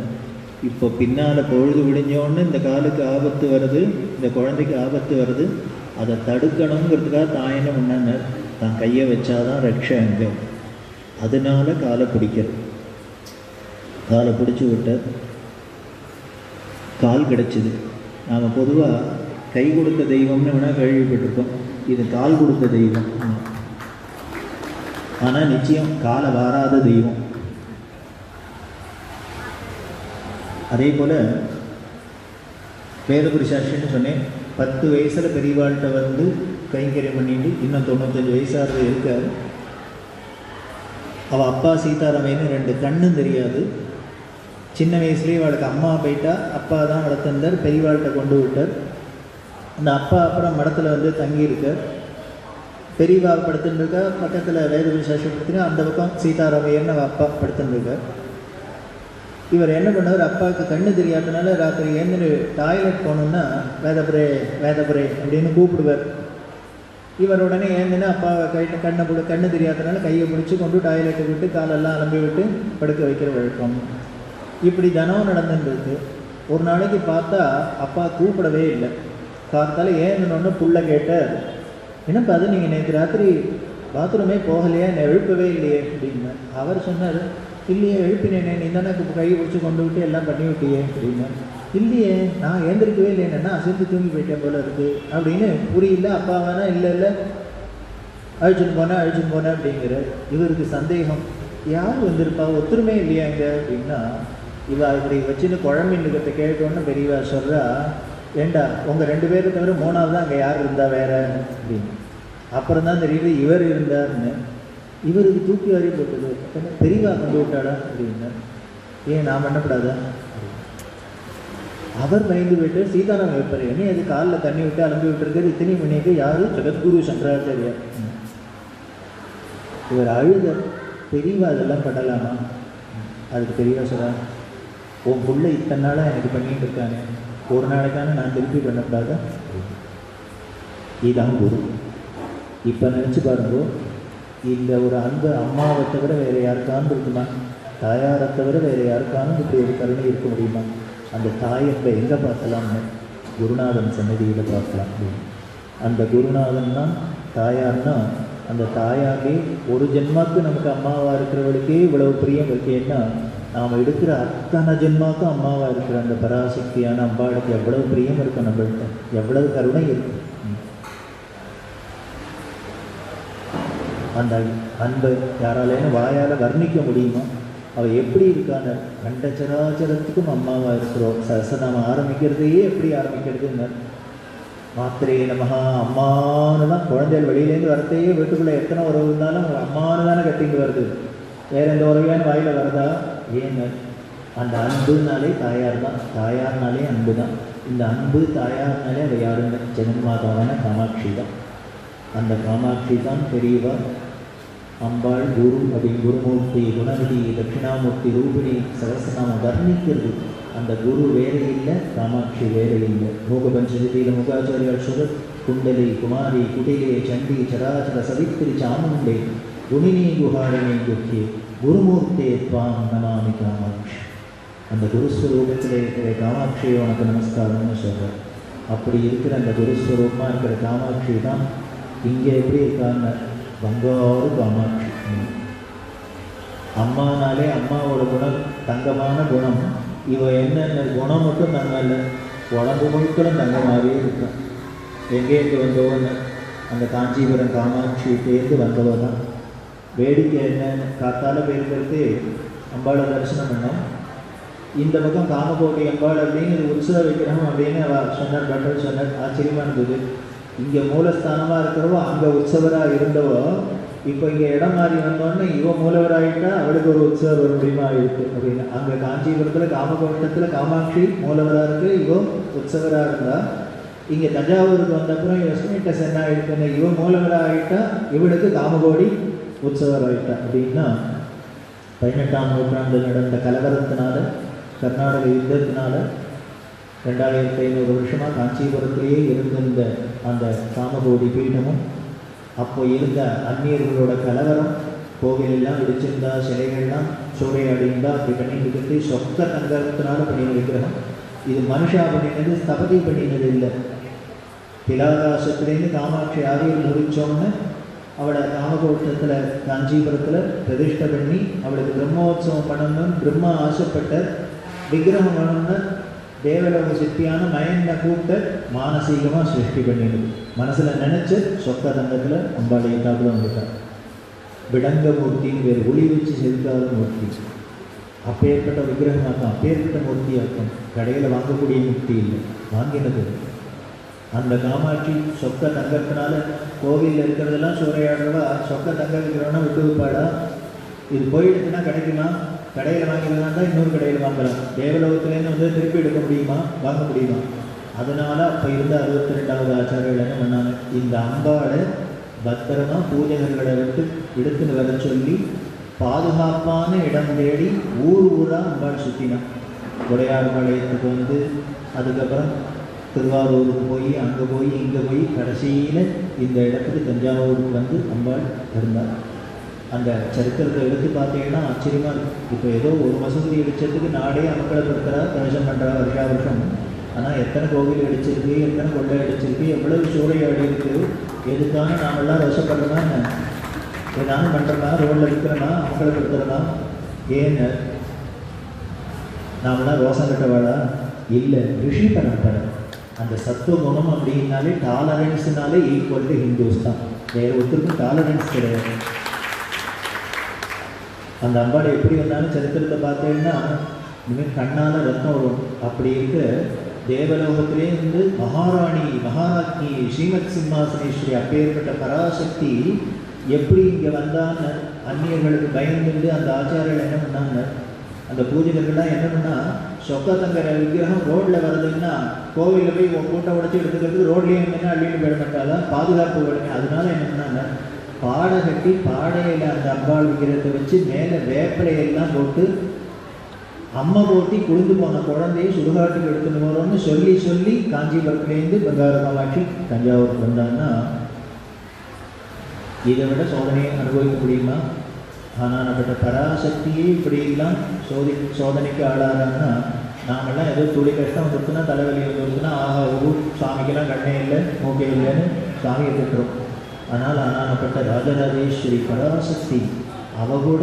இப்போ பின்னால் பொழுது விடிஞ்சோன்னு இந்த காலுக்கு ஆபத்து வருது, இந்த குழந்தைக்கு ஆபத்து வருது, அதை தடுக்கணுங்கிறதுக்காக தான் என்ன பண்ணான்னு, தான் கையை வச்சாதான் ரக்ஷை அங்கே. அதனால காலை பிடிக்கிறது. காலை பிடிச்சி விட்ட கால் கிடச்சிது. நாம் பொதுவாக கை கொடுத்த தெய்வம்னு வேணால் கேள்விப்பட்டிருக்கோம். இது கால் கொடுத்த தெய்வம். ஆனால் நிச்சயம் காலை வாராத தெய்வம். அதே போல் வேதபுரிசாட்சின்னு சொன்னேன். 10 வயசில் பெரியவாள்கிட்ட வந்து கைங்கரியம் பண்ணிட்டு இன்னும் 95 வயசாக இருக்கார். அவள் அப்பா சீதாராமைன்னு 2 கண்ணும் தெரியாது. சின்ன வயசுலேயே அவளுக்கு அம்மா போயிட்டா, அப்பா தான் வளர்த்துந்தார், பெரியவாள்கிட்ட கொண்டு விட்டார். அந்த அப்பா அப்புறம் மடத்தில் வந்து தங்கியிருக்கார். பெரியவா படுத்துட்டுருக்கா, பக்கத்தில் வேதபுரிசாட்சி படுத்தினா அந்த பக்கம் சீதாராமையர்னு அவள் அப்பா படுத்துட்டுருக்கார். இவர் என்ன பண்ணார், அப்பாவுக்கு கண்ணு தெரியாதனால ராத்திரி ஏந்து டாய்லெட் போகணுன்னா வேதபுரே அப்படின்னு கூப்பிடுவார். இவர் உடனே ஏந்துன்னா அப்பாவை கண்ணு தெரியாதனால கையை பிடிச்சி கொண்டு டாய்லெட்டை விட்டு காலெல்லாம் அலம்பி விட்டு படுக்க வைக்கிற வழக்கம். இப்படி தினம் நடந்துருக்கு. ஒரு நாளைக்கு பார்த்தா அப்பா கூப்பிடவே இல்லை. காத்தால ஏந்தனோன்னு புள்ள கேட்டார், என்னப்பா அது நீங்கள் நேற்று ராத்திரி பாத்ரூமே போகலையா, என்னை எழுப்பவே இல்லையே அப்படின்னு. அவர் சொன்னார், இல்லையே எழுப்பினேனே, நீ தானே கையை பிடிச்சி கொண்டு விட்டு எல்லாம் பண்ணி விட்டியே அப்படின்னு. இல்லையே, நான் ஏந்திருக்கவே இல்லைன்னா அசைந்து தூங்கி போயிட்டேன் போல இருக்குது அப்படின்னு. புரியல. அப்பா வேணா இல்லை அழிச்சுன்னு போனேன் அப்படிங்கிற. இவருக்கு சந்தேகம், யார் வந்திருப்பா, ஒத்துருமே இல்லையா இங்கே அப்படின்னா. இவா இப்படி வச்சுன்னு குழம்பின்னுக்கிட்ட கேட்டோன்னு பெரியவா சொல்கிறா, ஏண்டா உங்கள் 2 பேரை தவிர 3ஆவது தான் அங்கே யார் இருந்தா வேற அப்படின்னு. அப்புறம் தான் தெரியுது இவர் இருந்தார்னு. இவருக்கு தூக்கி வாரி போட்டது பெரியவா கொண்டு விட்டாடா அப்படின்னா, ஏன் நான் பண்ணப்படாதா? அவர் பயந்து போயிட்டு சீதாராம் வைப்பார், என்ன அது காலில் தண்ணி விட்டு அலம்பி விட்டுருக்காரு, இத்தனை மணிக்கு யார்? ஜெகத்குரு சங்கராச்சாரியார். இவர் அழுத, பெரியவா அதெல்லாம் பண்ணலாமா? அதுக்கு பெரியவா சொல்கிறா, உன் புள்ள இத்தனை நாளாக எனக்கு பண்ணிட்டு இருக்கானே, ஒரு நாளைக்கான நான் திருப்பி பண்ணக்கூடாதா? இதுதான் குரு. இப்போ நினச்சி பாருங்கோ, இந்த ஒரு அன்பு அம்மாவை தவிர வேறு யாருக்கான்னு இருக்குமா? தாயாரை தவிர வேறு யாருக்கானும் இப்படி ஒரு கருணை இருக்க முடியுமா? அந்த தாயத்தை எங்கே பார்க்கலாம்னு குருநாதன் சன்னதியில் பார்க்கலாம். அந்த குருநாதன் தான் தாயார்னா, அந்த தாயாரே ஒரு ஜென்மாவுக்கு நமக்கு அம்மாவாக இருக்கிறவளுக்கே இவ்வளவு பிரியம் இருக்கேன்னா, நாம் எடுக்கிற அத்தனை ஜென்மாவுக்கும் அம்மாவாக இருக்கிற அந்த பராசக்தியான அம்பாளுக்கு எவ்வளவு பிரியம் இருக்கும், நம்மள்கிட்ட எவ்வளவு கருணை இருக்கும். அந்த அன்பை யாராலேன்னு வாயால் வர்ணிக்க முடியுமா? அவள் எப்படி இருக்கான்னு. கண்டச்சராச்சரத்துக்கும் அம்மாவாக இருக்கிறோம். சரசநாம ஆரம்பிக்கிறதையே எப்படி ஆரம்பிக்கிறதுன்னு, மாத்திரே நமஹா அம்மானு தான். குழந்தைகள் வெளியிலேருந்து வரத்தையே வீட்டுக்குள்ளே எத்தனை உறவு இருந்தாலும் அம்மானு தானே கட்டிட்டு வருது, வேறு எந்த உறவையான வாயில் வருதா? ஏன்னு அந்த அன்புனாலே தாயார் தான், தாயார்னாலே அன்பு தான். இந்த அன்பு தாயார்னாலே அவள் யாருன்னு ஜெகன்மாதாவான காமாட்சி தான். அந்த காமாட்சி தான் பெரியவா அம்பாள் குரு அப்படின்னு குருமூர்த்தி குணநிதி தட்சிணாமூர்த்தி ரூபிணி சகசநாமம் வர்ணிக்கிறது. அந்த குரு வேறு இல்லை, காமாட்சி வேறு இல்லை. மூகபஞ்சதியில் முகாச்சாரியால் சுரத் குண்டலி குமாரி குடிலே சண்டி சராச்சர சவித்திரி சாமுண்டே குணினி குஹாரிணி குஹ்யே குருமூர்த்தே துவாம் நமாமி காமாட்சி. அந்த குருஸ்வரூபத்தில் இருக்கிற காமாட்சியை உனக்கு நமஸ்காரம்னு சொல்கிறார். அப்படி இருக்கிற அந்த குருஸ்வரூபமாக இருக்கிற காமாட்சி தான் இங்கே எப்படி இருக்காங்க, பங்காரு காமாட்சி. அம்மானாலே அம்மாவோட குணம் தங்கமான குணம். இவ என்னென்ன குணம் மட்டும் தங்கம் இல்லை, உடம்பு முழுக்களும் தங்கமாகவே இருக்கும். எங்கேருந்து வந்தவன்னு அந்த காஞ்சிபுரம் காமாட்சியிட்டேருந்து வந்தவ தான். வேடிக்கை என்னன்னு, காத்தால போயிருக்கிறது அம்பாளை தரிசனம் பண்ணோம். இந்த பக்கம் காமகோடி அம்பாள் அப்படின்னு உற்சவ விக்கிரகம் அப்படின்னு சொன்னார், பட்டர் சொன்னார். ஆச்சரியமாக இருந்தது. இங்கே மூலஸ்தானமாக இருக்கிறவோ அங்கே உற்சவராக இருந்தவோ இப்போ இங்கே இடம் மாறி வந்தோடனே இவ மூலவராகிட்டா அவளுக்கு ஒரு உற்சவர் ஒரு முடியுமா இருக்குது அப்படின்னு. அங்கே காஞ்சிபுரத்தில் காமகோட்டத்தில் காமாட்சி மூலவராக இருக்குது, இவோ உற்சவராக இருந்தா. இங்கே தஞ்சாவூருக்கு வந்தப்புறம் யஸ்மிட்ட சென்னா இருக்குன்னு இவ மூலவராகிட்டா, இவளுக்கு காமகோடி உற்சவராகிட்டா. அப்படின்னா 18ஆம் நூற்றாண்டு நடந்த கலவரத்தினால, கர்நாடக யுத்தத்தினால 2500 வருஷமாக காஞ்சிபுரத்திலேயே இருந்திருந்த அந்த காமகோடி பீடமும், அப்போ இருந்த அந்நியர்களோட கலவரம், கோவிலெல்லாம் இடிச்சிருந்தா, சிலைகள்லாம் சூறையாடிருந்தா, அப்படி பண்ணிட்டு சொக்க தங்கத்தினால பண்ணின விக்கிரகம். இது மனுஷா பண்ணினது, ஸ்தபதி பண்ணினது இல்லை. திலாகாசத்துலேருந்து காமாட்சி ஆவியில் முடித்தோன்னு அவளை காமகோட்டத்தில் காஞ்சிபுரத்தில் பிரதிஷ்டை பண்ணி அவளுக்கு பிரம்மோத்சவம் பண்ணணும்னு பிரம்மா ஆசைப்பட்ட விக்கிரகம் பண்ணணும்னு தேவலோக சிற்பியான மயன்ன கூட்ட மானசீகமாக சிருஷ்டி பண்ணிடுது. மனசில் நினச்சி சொக்க தங்கத்தில் அம்பாளை காப்பில் வந்துட்டார். விடங்க மூர்த்தின்னு வேறு ஒளி வச்சு செலுத்தாத மூர்த்தி. அப்பேற்பட்ட விக்கிரகமாக்கம், அப்பேற்பட்ட மூர்த்தியாக்கம். கடையில் வாங்கக்கூடிய மூர்த்தி இல்லை, வாங்கினது. அந்த காமாட்சி சொக்க தங்கத்தினால கோவிலில் இருக்கிறதெல்லாம் சூறையாடுறவா சொக்க தங்க விற்கிறோன்னா விட்டு வைப்பாடா? இது போயிடுச்சுன்னா கிடைக்குமா? கடையில் வாங்கிக்கலாம் தான் இன்னொரு கடையில் வாங்கலாம். தேவலோகத்துலேருந்து வந்து திருப்பி எடுக்க முடியுமா? வாங்க முடியுமா? அதனால் அப்போ இருந்த 62வது ஆச்சாரியர்கள் என்ன பண்ணாங்க, இந்த அம்பாளை பத்திரமாக பூஜகர்களை விட்டு எடுத்துன்னு வர சொல்லி பாதுகாப்பான இடம் தேடி ஊராக அம்பாள் சுற்றினான். உடையார் பாளையத்துக்கு வந்து, அதுக்கப்புறம் திருவாரூருக்கு போய், அங்கே போய், இங்கே போய், கடைசியில் இந்த இடத்துக்கு தஞ்சாவூருக்கு வந்து அம்பாள் இருந்தார். அந்த சரித்திரத்தை எடுத்து பார்த்தீங்கன்னா ஆச்சரியமாக இருக்கும். இப்போ ஏதோ ஒரு மசூதி இடிச்சதுக்கு நாடே அமக்கலப்படுத்துகிறா, கலசம் பண்ணுறா வருஷா வருஷம். ஆனால் எத்தனை கோவில் அடிச்சிருக்கு, எத்தனை கொள்ளை அடிச்சிருக்கு, எவ்வளவு சூறையாடி இருக்குது. எதுக்கான நாமெல்லாம் ரோஷப்படுறோன்னா என்ன, ஏதானும் பண்ணுறனா, ரோட்டில் இருக்கிறனா, அமக்கலப்படுத்துகிறனா? ஏன்னு நாமெல்லாம் ரோசம் கட்டவாடா? இல்லை, ரிஷி பரம்பரை. அந்த சத்துவ குணம் அப்படின்னாலே டாலரன்ஸ்னாலே ஈக்குவல் டு ஹிந்துஸ் தான். வேறு ஒருத்தருக்கும் டாலரன்ஸ் கிடையாது. அந்த அம்பாள் எப்படி வந்தாலும் சரித்திரத்தை பார்த்தீங்கன்னா இனிமேல் கண்ணால் ரத்தம் வரும். அப்படி இருக்க தேவலோகத்திலே இருந்து மகாராஜ்ஞி ஸ்ரீமத் சிம்மாசனேஸ்வரி அப்பேற்பட்ட பராசக்தி எப்படி இங்கே வந்தான்னு அந்நியர்களுக்கு பயந்துட்டு அந்த ஆச்சாரியர்கள் என்ன பண்ணாங்க, அந்த பூஜைகள்லாம் என்ன பண்ணால் சொக்கத்தங்கிற விக்கிரகம் ரோட்டில் வருதுன்னா கோவிலில் போய் கூட்டம் உடச்சி எடுத்துக்கிறதுக்கு ரோட்லேயே இருந்தேன்னா அள்ளிட்டு போயிட மாட்டாதான், பாதுகாப்பு வேணுங்க. அதனால என்ன பண்ணாங்க, பாடை கட்டி பாடையில் அந்த அம்பாள் விக்கிரகத்தை வச்சு மேலே வேப்பிலையெல்லாம் போட்டு அம்மை போட்டி குளிந்து போன குழந்தையை சுடுகாட்டுக்கு எடுத்துன்னு போகிறோம்னு சொல்லி சொல்லி காஞ்சிபுரத்துலேருந்து பங்கார காமாட்சி தஞ்சாவூருக்கு வந்தாங்கன்னா இதை விட சோதனையை அனுபவிக்க முடியுமா? ஆனானப்பட்ட பராசக்தியே இப்படியெல்லாம் சோதனைக்கு ஆளாகிறாங்கன்னா நாமெல்லாம் ஏதோ துளி கஷ்டம் வந்துருக்குன்னா தலைவலி வந்துருக்குன்னா ஆஹா சாமிக்கெல்லாம் கண்ணே இல்லை மூக்கே இல்லைன்னு சாமியை திட்டுறோம். ஆனால் ஆனானப்பட்ட ராஜராஜேஸ்வரி பராசக்தி அவ கூட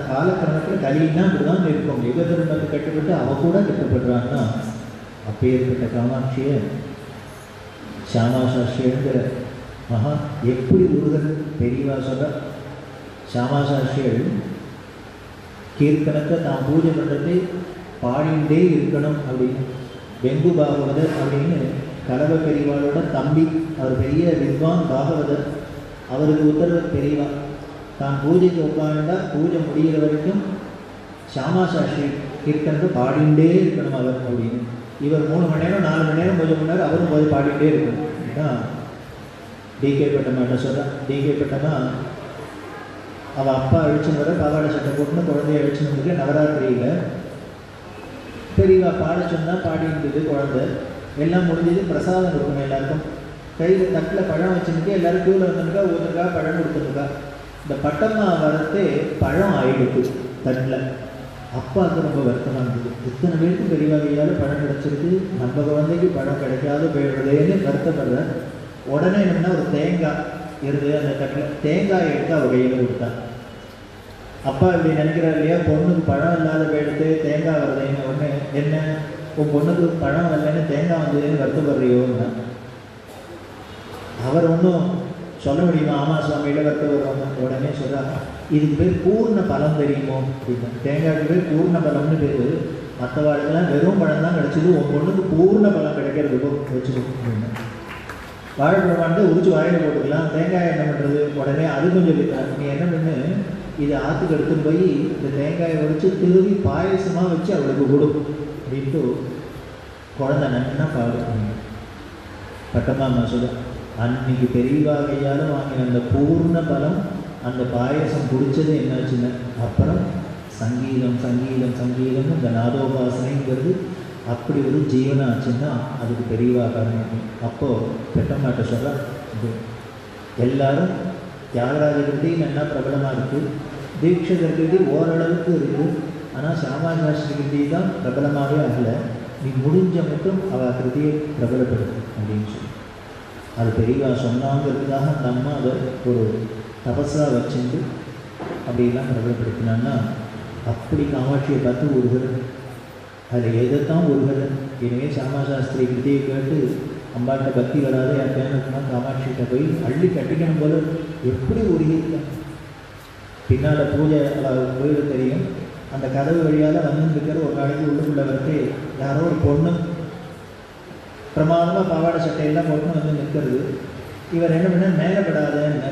காலக்கிரமத்தில் கலின்னா இப்படிதான் இருக்கும். யுக தர்மத்தை கட்டுப்பட்டு அவ கூட கட்டுப்படுறான்னா அப்பேற்பட்ட காமாட்சியை சியாமா சாஸ்திரிங்கிற மகா எப்படி உருகல் பெரியவா சொல்ற. சியாமா சாஸ்திரிகள் கீர்த்தனத்தை தான் பூஜை பண்ணுறது பாடிண்டே இருக்கணும் அப்படின்னு வெங்கு பாகவதர் அப்படின்னு கலவ பெரியவாளோட தம்பி, அவர் பெரிய வித்வான் பாகவதர், அவருக்கு உத்தரவு பெரியவா தான் பூஜைக்கு உட்கார்ந்தா பூஜை முடிகிற வரைக்கும் சியாமா சாஸ்திரி கீர்த்தனத்தை பாடிண்டே இருக்கணும் அவர் அப்படின்னு. இவர் 3 மணி நேரம் 4 மணி நேரம் பூஜை பண்ணார், அவரும் போய் பாடிண்டே இருக்கணும். இதுதான் டிகே பட்டம்மா சொல்கிறான். டிகே பட்டம்மா அவள் அப்பா அழிச்சுன்னு வர பாவாடை சட்டை போட்டுன்னு குழந்தைய அழிச்சுன்னு வந்துட்டு நவராத்திரியில் பெரியவா பாட சொன்னால் பாடி இருந்தது. குழந்தை எல்லாம் முடிஞ்சது, பிரசாதம் கொடுக்கணும் எல்லாருக்கும். கையில் தட்டில் பழம் வச்சுருக்கு, எல்லோரும் க்யூவில் வந்துருக்கா, ஒவ்வொருக்கா பழம் கொடுத்துருக்கா. இந்த பட்டம்மா வரத்தே பழம் ஆயிடுச்சு தட்டில். அப்பாவுக்கு ரொம்ப வருத்தமாக இருந்தது. இத்தனை பேருக்கு பெரியவா கையால் பழம் கிடச்சிருக்கு, நம்ம குழந்தைக்கு பழம் கிடைக்காது போயிடுறதேன்னு வருத்தப்படுற. உடனே என்னன்னா ஒரு தேங்காய் இருந்து அந்த தட்டில் தேங்காயை எடுத்து அவள் கையில் கொடுத்தான். அப்பா இப்படி நினைக்கிறார் இல்லையா, பொண்ணுக்கு பழம் இல்லாத போயிடுத்து தேங்காய் வருதுன்னு. உடனே என்ன உன் பொண்ணுக்கு பழம் வரலன்னு தேங்காய் வந்ததுன்னு வருத்தப்படுறியோன்னா அவர் ஒன்றும் சொல்ல முடியுமா? ஆமா சுவாமியில் வருத்தப்படுறோம். உடனே சொல்கிறாங்க, இதுக்கு பேர் பூர்ண பலம் தெரியுமோ அப்படின்னா. தேங்காய்க்கு பேர் பூர்ண பலம்னு பேர். மற்ற வாழ்க்கைலாம் வெறும் பழம் தான் கிடச்சிது, உன் பொண்ணுக்கு பூர்ண பலம் கிடைக்கிறதுக்கோ வச்சுக்கணும் அப்படின்னா. வாழைப்பழம் வந்து உரிச்சு வாயில் போட்டுக்கலாம், தேங்காய் என்ன பண்ணுறது? உடனே அது கொஞ்சம் நீ என்ன பண்ணு, இதை ஆற்றுக்கு எடுத்துன்னு போய் இந்த தேங்காயை உடைச்சு திருவி பாயசமாக வச்சு அவளுக்கு கொடுக்கும் அப்படின்ட்டு குழந்தை நன்னா பாடுறாங்க. பட்டம்மா சொல்ல அன்னைக்கு பெரியவா கையால் வாங்கின அந்த பூர்ண பலம் அந்த பாயசம் குடித்தது என்னாச்சுன்னு அப்புறம் சங்கீதம் சங்கீதம் சங்கீதம்னு இந்த நாதோபாசனைங்கிறது அப்படி ஒரு ஜீவனாச்சுன்னா அதுக்கு பெரியவா காரணம். அப்போது பெட்டம்மாட்ட சொல்ல எல்லாரும் தியாகராஜ கிருதி நல்லா பிரபலமாக இருக்குது, தீட்சிதர் கிருதி ஓரளவுக்கு இருக்குது, ஆனால் சியாமா சாஸ்திரி கிருதி தான் பிரபலமாகவே ஆகலை. நீ முடிஞ்ச மட்டும் அவள் கிருதியை பிரபலப்படுது அப்படின்னு சொல்லி அது பெரியவா சொன்னாங்கிறதுக்காக அந்த அம்மா அதை ஒரு தபஸாக வச்சுட்டு அப்படிலாம் பிரபலப்படுத்தினான்னா அப்படி காமாட்சியை பார்த்து உருகிறது. அதில் எதைத்தான் உருகிறது. இனிமே சியாமா சாஸ்திரி கிருதியை கேட்டு அம்பாட்ட பக்தி வராது யாருன்னா காமாட்சிகிட்ட போய் அள்ளி கட்டிக்கணும் போல எப்படி உருகிருக்காங்க. பின்னால் பூஜை போயிட தெரியும். அந்த கதவு வழியால் வந்துருக்கிற ஒரு நாளைக்கு உள்ளுக்குள்ள வரத்தே யாரோ ஒரு பொண்ணு பிரமாதமாக பாவாடை சட்டையெல்லாம் போட்டுன்னு வந்து நிற்கிறது. இவர் என்ன பண்ண மேலே படாதன்னு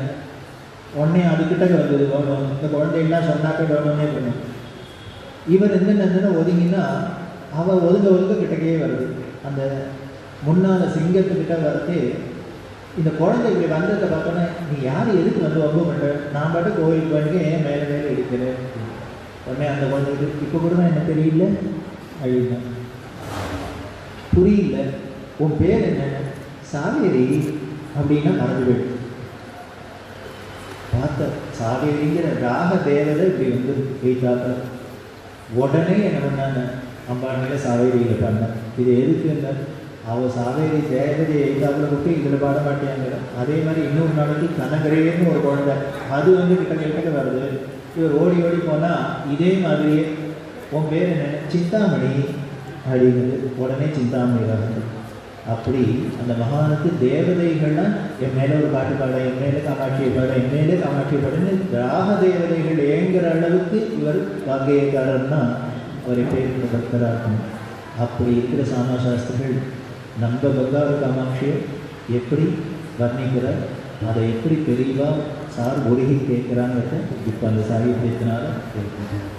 உடனே அதுக்கிட்ட வந்தது வேணும், இந்த குழந்தையெல்லாம் சொன்னாக்க வேணும்னே பண்ணும். இவர் என்னென்ன ஒதுங்கினா அவள் ஒதுங்க கிட்டக்கையே வருது. அந்த முன்னால் சிங்கத்துக்கிட்ட வரத்தே இந்த குழந்தை இப்படி வந்ததை பார்த்தோன்னே நீ யார் எதுக்கு வந்து வம்பு பண்ணுற, நான் பாட்டு கோயிலுக்கு வந்து ஏன் மேலே மேலே இருக்கிறேன். உடனே அந்த குழந்தைக்கு இப்போ கூட தான் என்ன தெரியல அப்படின்னா புரியல, உன் பேர் என்ன? சாவேரி அப்படின்னா மறந்து போயிடு. பார்த்த சாவேரிங்கிற ராக தேவதை இப்படி வந்து வீட்டாப்ப உடனே என்ன பண்ணாங்க, அம்பானில சாவேரியில் பண்ணேன். இது எதுக்குங்க, அவள் சாவேரி தேவதை எய்தாப்புல விட்டு இதில் பாட மாட்டேங்கிற. அதே மாதிரி இன்னொரு நாளைக்கு கனகரேன்னு ஒரு குழந்தை அது வந்து கிட்ட வருது. இவர் ஓடி ஓடி போனால் இதே மாதிரியே உன் பேர் என்ன? சிந்தாமணி அப்படிங்கிறது. உடனே சிந்தாமணி வருது. அப்படி அந்த மகானுக்கு தேவதைகள்லாம் என் மேலே ஒரு பாட்டு பாட, என் மேலே காமாட்சியை பாட, என் மேலே காமாட்சியை பாடுன்னு ராக தேவதைகள் ஏங்குற அளவுக்கு இவர் வாக்கியக்காரர்னா அவரை பேருக்கு பக்தராக இருக்கணும். அப்படி இருக்கிற சாமா சாஸ்திரிகள் நம்ம பகவத் காமாட்சியை எப்படி வர்ணிக்கிறார், அதை எப்படி தெளிவா சார் ஒருகி கேட்குறாங்கிறத இப்போ அந்த சாகித்யத்தினால கேட்குறேன்.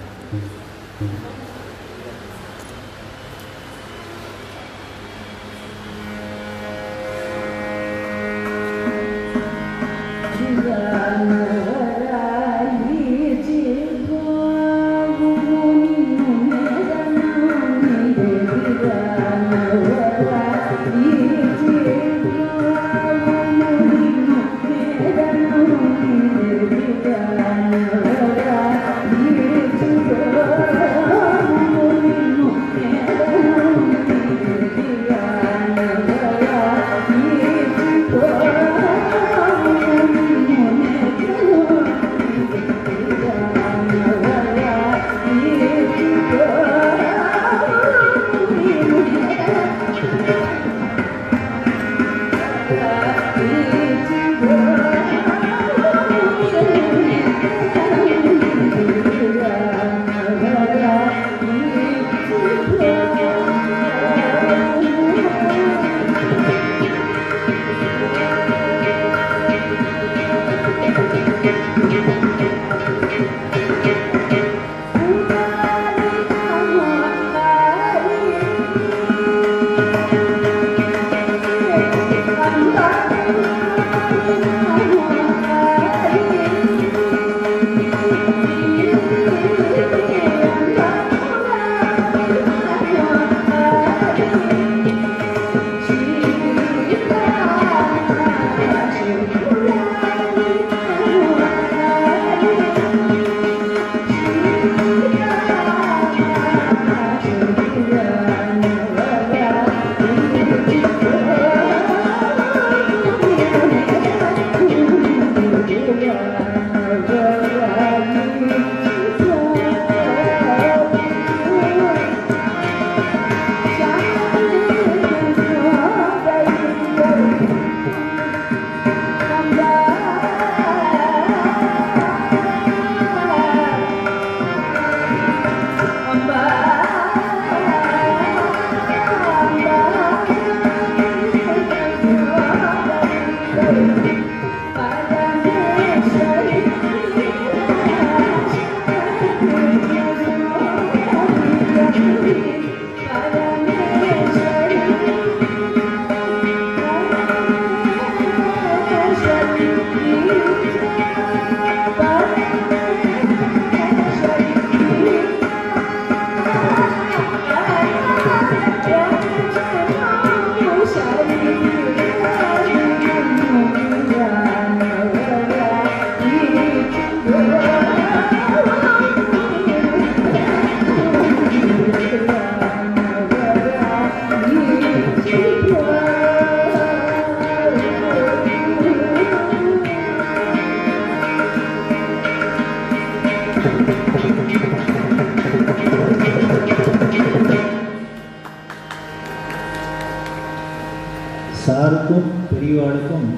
சாருக்கும் பெரியவாளுக்கும்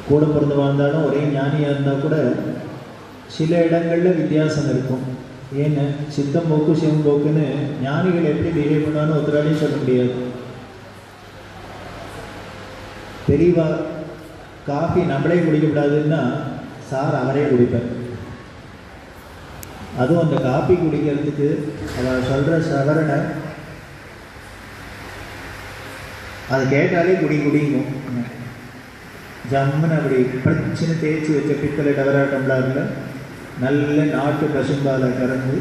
கூட பிறந்து வாழ்ந்தாலும் ஒரே ஞானியாக இருந்தால் கூட சில இடங்களில் வித்தியாசம் இருக்கும். ஏன்னு சித்தம் போக்கு சிவம் போக்குன்னு ஞானிகள் எப்படி பிஹேவ் பண்ணாலும் ஒருத்தராலையும் சொல்ல முடியாது. பெரியவா காஃபி நம்மளே குடிக்கக்கூடாதுன்னா சார் அவரே குடிப்பார். அதுவும் அந்த காஃபி குடிக்கிறதுக்கு அவர் சொல்கிற சவரனை அதை கேட்டாலே குடிங்கும். ஜம்முன்னு அப்படி பிரச்சனை தேய்ச்சி வச்ச பித்தளை டவரா டம்ளாரில் நல்ல நாட்டு பசும்பாலை கறந்து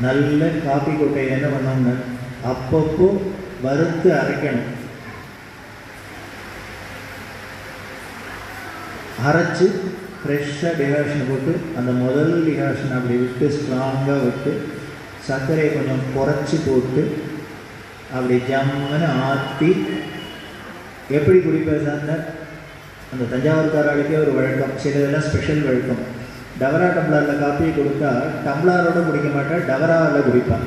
நல்ல காஃபி கொட்டையை என்ன பண்ணோங்க அப்பப்போ வறுத்து அரைக்கணும். அரைச்சி ஃப்ரெஷ்ஷாக டிகாஷனை போட்டு அந்த முதல் டிகாஷனை அப்படி விட்டு ஸ்ட்ராங்காக விட்டு சர்க்கரையை கொஞ்சம் குறைச்சி போட்டு அப்படி ஜம்முன்னு ஆற்றி எப்படி குடிப்பதுன்னா அந்த தஞ்சாவூர்காரர்களுக்கே ஒரு வழக்கம், சிலதெல்லாம் ஸ்பெஷல் வழக்கம். டவரா டம்ளாரில் காப்பியை கொடுத்தா டம்ளாரோடு குடிக்க மாட்டேன், டவராவில் குடிப்பான்.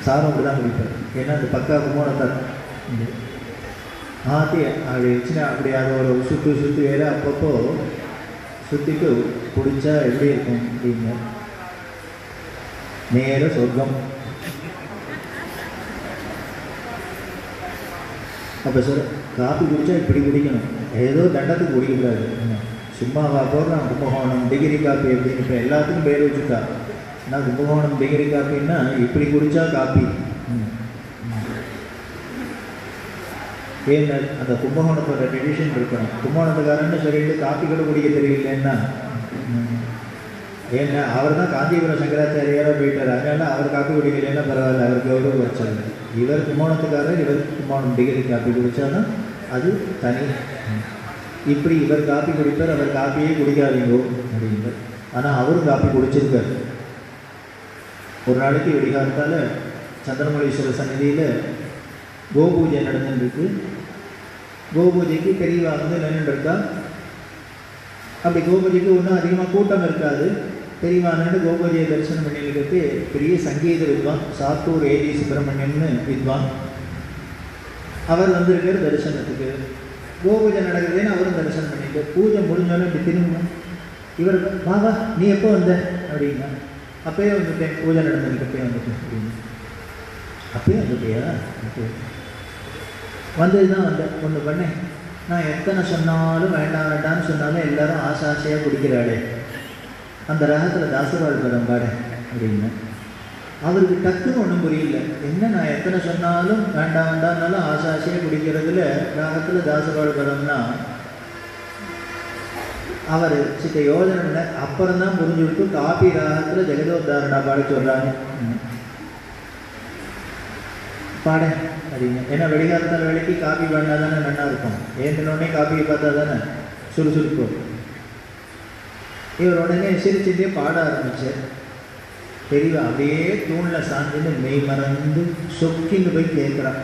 சாரும் அப்படி தான் குடிப்பார். ஏன்னா அந்த பக்காவுக்கு மூணத்தான் ஆற்றி அப்படி வச்சுன்னா அப்படி அதை ஒரு சுற்று வேறு அப்பப்போ சுத்திட்டு குடிச்சா எப்படி இருக்கும் அப்படிங்க, நேர சொர்க்கம். அப்போ சார் காப்பி குடித்தா இப்படி குடிக்கணும், ஏதோ தண்டத்துக்கு குடிக்கக்கூடாது. சும்மாவா போடுறான் கும்பகோணம் டிகிரி காப்பி அப்படின்னு இப்போ எல்லாத்துக்கும் பேர் வச்சுட்டா. ஆனால் கும்பகோணம் டிகிரி காப்பின்னா இப்படி குடித்தா காப்பி. ஏன்னா அந்த கும்பகோணத்தோட ட்ரெடிஷன் இருக்கணும். கும்பகோணத்துக்காரன்னு சொல்லிட்டு காப்பி கூட குடிக்க தெரியலன்னா, ஏன்னா அவர் தான் காஞ்சிபுரம் சங்கராச்சாரியாராக போயிட்டார், அதனால அவர் காப்பி குடிக்கலைன்னா பரவாயில்ல, அவருக்கு எவ்வளோ வச்சாங்க. இவர் கும்பகோணத்துக்காரர், இவர் கும்பகோணம் டிகிரி காப்பி குடித்தாதான் அது தனி. இப்படி இவர் காப்பி குடிப்பார், அவர் காப்பியே குடிக்காதீங்கோ அப்படின்பார். ஆனால் அவரும் காப்பி குடிச்சிருக்கார். ஒரு நாளைக்கு வெடிகாலத்தால் சந்திரமௌலீஸ்வரர் சந்நிதியில் கோபூஜை நடந்துருக்கு. கோபூஜைக்கு பெரியவா வந்து நின்றுருக்கா. அப்படி கோபூஜைக்கு ஒன்றும் அதிகமாக கூட்டம் இருக்காது. பெரியவா நின்று கோபூஜையை தரிசனம் பண்ணிட்டு பெரிய சங்கீத வித்வான் சாத்தூர் ஏடி சுப்பிரமணியம்னு வித்வான் அவர் வந்திருக்கார் தரிசனத்துக்கு. கோபூஜை நடக்குதுன்னு அவரும் தரிசனம் பண்ணிட்டு பூஜை முடிஞ்சாலும் இப்படி திரும்ப இவர் வாவா நீ எப்போ வந்த அப்படின்னா, அப்பயே வந்துட்டேன், பூஜை நடந்ததுக்கு அப்பயே வந்துட்டேன் அப்படின்னு. அப்பயே வந்துட்டியா? வந்தது தான் வந்தேன், ஒன்று பண்ணேன். நான் எத்தனை சொன்னாலும் வேண்டாம் வேண்டாம்னு சொன்னாலும் எல்லாரும் ஆசையாக குடிக்கிறாளே, அந்த ராகத்தில் தாசவாள் பதம் பாட அப்படின்னு. அவருக்கு டக்குன்னு ஒன்றும் புரியல. என்ன நான் எத்தனை சொன்னாலும் வேண்டாம் வேண்டாம்னாலும் ஆசையாக குடிக்கிறதுல ராகத்தில் தாசவாள் பதம்னா அவர் சித்த யோஜனை அப்புறம் தான் புரிஞ்சு விட்டு காப்பி ராகத்தில் ஜெகதோத்தாரணா பாட சொல்கிறாங்க பாட அப்படிங்க. ஏன்னா வெடிகாலத்தால் வேலைக்கு காப்பி பண்ணா தானே நல்லா இருக்கும். ஏந்தினோடனே காப்பியை பார்த்தா தானே சுறுசுறுப்பு. இவர் உடனே சிரிச்சுட்டே பாட ஆரம்பிச்சார். பெரியவா அப்படியே தூணில் சாஞ்சுன்னு மெய் மறந்து சொக்கின்னு போய் கேட்குறான்.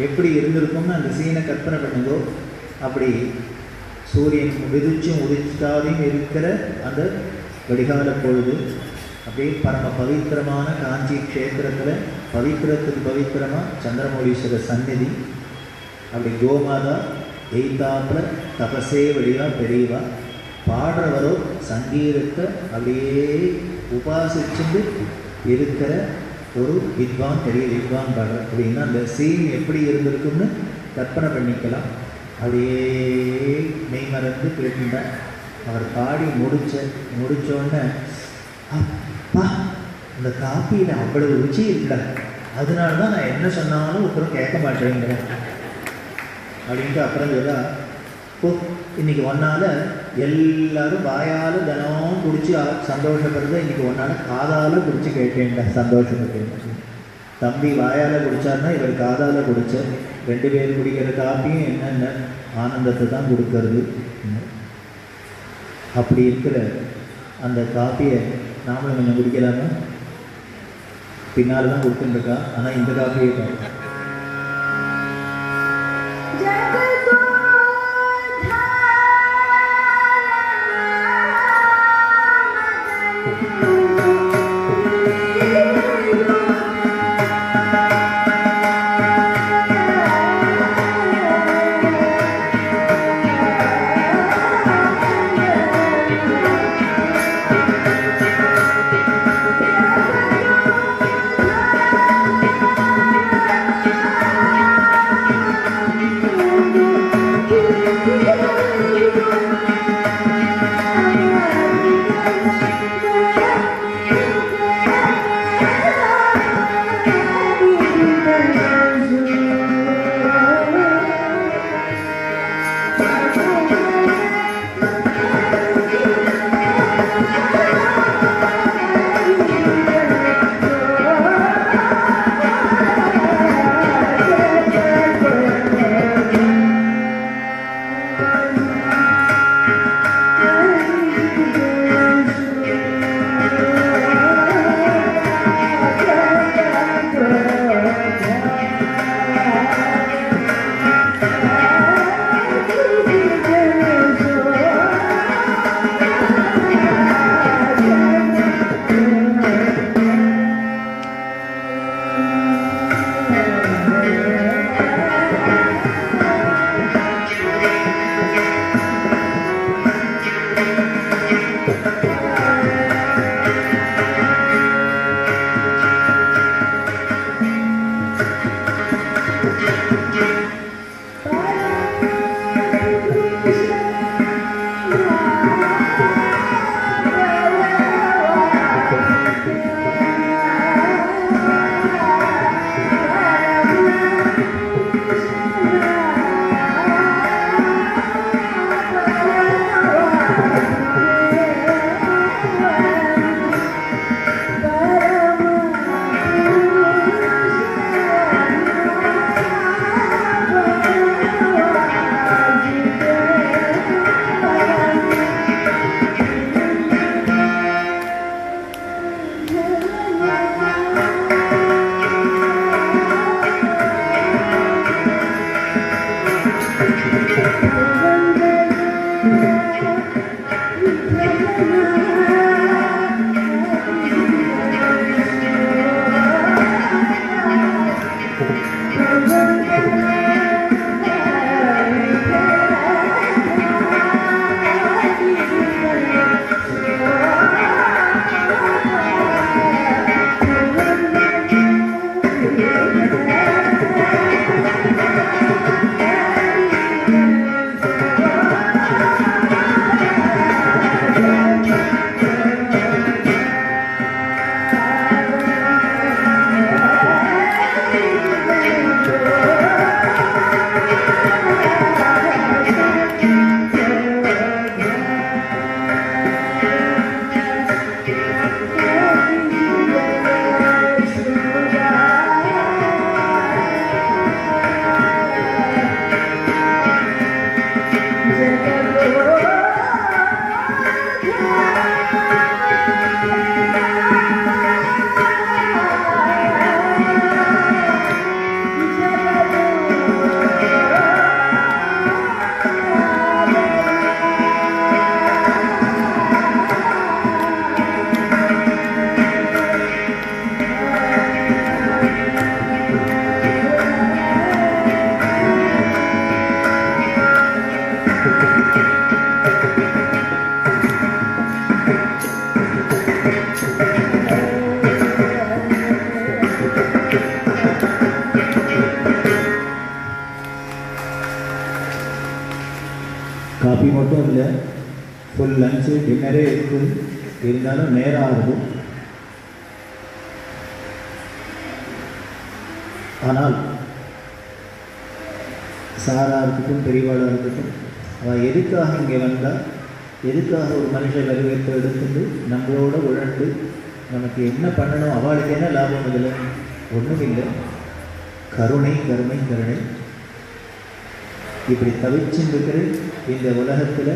எப்படி இருந்திருக்கும்னு அந்த சீனை கற்பனை பண்ணுதோ அப்படி சூரியன் விதிச்சும் உதிச்சாதையும் இருக்கிற அந்த வெடிகால பொழுது அப்படியே பரம பவித்திரமான காஞ்சி க்ஷேத்திரத்தில் பவித்திரத்துக்கு பவித்திரமாக சந்திரமௌலீஸ்வரர் சந்நிதி. அப்படி கோமாதா எய்தாப்புல தபசே வழிவா பெரியவா பாடுறவரோ சங்கீதத்தை அப்படியே உபாசிச்சுட்டு இருக்கிற ஒரு வித்வான், பெரிய வித்வான் பாடுற அப்படின்னா அந்த சீன் எப்படி இருந்திருக்குன்னு கற்பனை பண்ணிக்கலாம். அப்படியே மெய் மறந்து கேட்டுட்டார். அவர் பாடி முடித்தோடனே அப்பா அந்த காப்பியில் அவ்வளவு ருச்சி இல்லை, அதனால தான் நான் என்ன சொன்னாலும் ஒருத்தரும் கேட்க மாட்டேங்கிறேன் அப்படின்ட்டு அப்புறம் சொல்ல, ஓ இன்னைக்கு ஒன்றால் எல்லாரும் வாயால் தினம் குடிச்சு சந்தோஷப்படுறத இன்றைக்கி ஒன்றால் காதால் குடிச்சு கேட்டேன்டா சந்தோஷப்பட்டேன். தம்பி வாயால் குடித்தார்னா இவர் காதால் குடித்தார். 2 பேர் குடிக்கிற காப்பியும் என்னென்ன ஆனந்தத்தை தான் கொடுக்கறது. அப்படி இருக்கிற அந்த காப்பியை நாமளும் கொஞ்சம் குடிக்கலாமா? பின்னால் தான் கொடுத்துருக்கா, ஆனால் இந்த காப்பியை பார்க்க காஃபி மட்டும் இல்லை, ஃபுல் லஞ்சு டின்னரே இருக்குது. இருந்தாலும் நேரம் ஆகுது. ஆனால் சாராக இருக்கட்டும், பெரியவாளாக இருக்கட்டும், அவள் எதுக்காக இங்கே வந்தால், எதுக்காக ஒரு மனுஷன் வரவேற்பை எடுத்துட்டு நம்மளோட உழண்டு நமக்கு என்ன பண்ணணும், அவளுக்கு என்ன லாபம்? இதில் ஒன்றும் இல்லை. கருணை கருணை கருணை. இப்படி தவிச்சுருக்கிற இந்த உலகத்தில்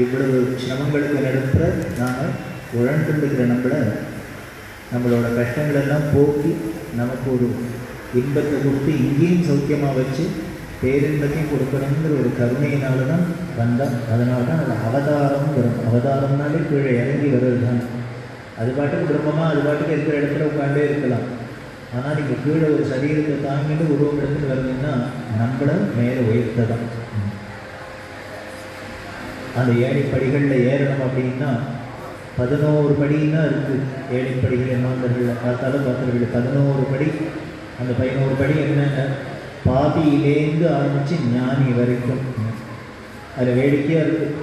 இவ்வளவு சிரமங்களுக்கு நடப்புற நாம் உழண்டுருக்கிற நம்மளோட கஷ்டங்களெல்லாம் போக்கி நமக்கு ஒரு இன்பத்தை கொடுத்து இங்கேயும் சௌக்கியமாக வச்சு பேரின்பத்தையும் கொடுக்கணுங்கிற ஒரு கருணையினால தான் வந்தால். அதனால தான் அது அவதாரம் வரும். அவதாரம்னாலே கீழே இறங்கி வர்றது தான். அது பாட்டுக்கு பிரம்மமாக அது பாட்டுக்கு இருக்கிற இடத்துல உட்காண்டே இருக்கலாம். ஆனால் நீங்கள் கீழே ஒரு சரீரத்தை தாங்கிட்டு உருவம் எடுத்துட்டு வருதுன்னா நம்மளை மேலே உயர்த்ததான். அந்த ஏழைப்படிகளில் ஏறணும் அப்படின்னா 11 படின்னா இருக்குது. ஏழைப்படிகள் மாந்தர்கள் பார்த்தாலும் பார்த்தவர்கள் 11 படி. அந்த 11 படி என்னென்ன? பாபியிலேருந்து ஆரம்பித்து ஞானி வரைக்கும். அதில் வேடிக்கையாக இருக்குது.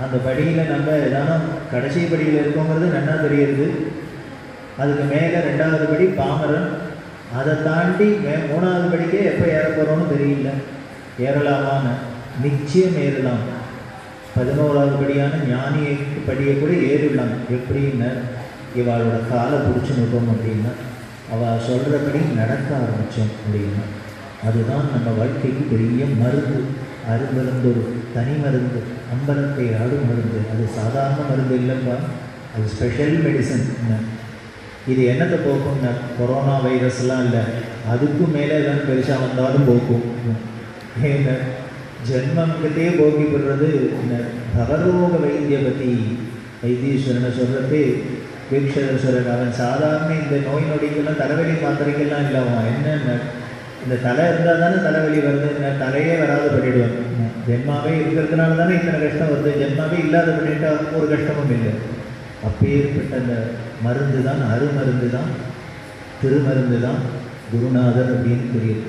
அந்த படியில் நம்ம ஏதானா கடைசி படியில் இருக்கோங்கிறது நன்னா தெரியுது. அதுக்கு மேலே 2வது படி பாமரன். அதை தாண்டி 3வது படிக்கே எப்போ ஏற போகிறோன்னு தெரியல. ஏறலாமான நிச்சயம் ஏறலாம். 11வது படியான ஞானியை படியை கூட ஏறிடலாம். எப்படின்னு இவளோட காலை பிடிச்சி நிற்போம் அப்படின்னா, அவள் சொல்கிறபடி நடக்க ஆரம்பித்தோம் அப்படின்னா, அதுதான் நம்ம வாழ்க்கைக்கு பெரிய மருந்து. அருமருந்து, ஒரு தனி மருந்து, அம்பலத்தை ஆடும் மருந்து. அது சாதாரண மருந்து இல்லைப்பா, அது ஸ்பெஷல் மெடிசன். இது என்னத்தை போக்கும்னா கொரோனா வைரஸ்லாம் இல்லை, அதுக்கும் மேலே எதாவது பெருசாக வந்தாலும் போக்கும். ஏன்னா ஜென்மங்கிட்டே போக்கி போடுறது பவரோக வைத்திய பற்றி வைத்தீஸ்வரனை சொல்கிறது வீக்ஷரஸ்வரன். அவன் சாதாரண இந்த நோய் நொடிக்கெல்லாம் தலைவலி மாத்திரைக்கெல்லாம் இல்லை. அவன் என்னென்ன இந்த தலை இருந்தால் தானே தலைவலி வருது, தலையே வராது பண்ணிவிடுவான். ஜென்மாவே இருக்கிறதுனால தானே இத்தனை கஷ்டம் வருது. ஜென்மாவே இல்லாத பண்ணிட்டா ஒரு கஷ்டமும் இல்லை. அப்பேற்பட்ட அந்த மருந்து தான், அருமருந்து தான், திருமருந்து தான் குருநாதர் அப்படின்னு தெரியுது.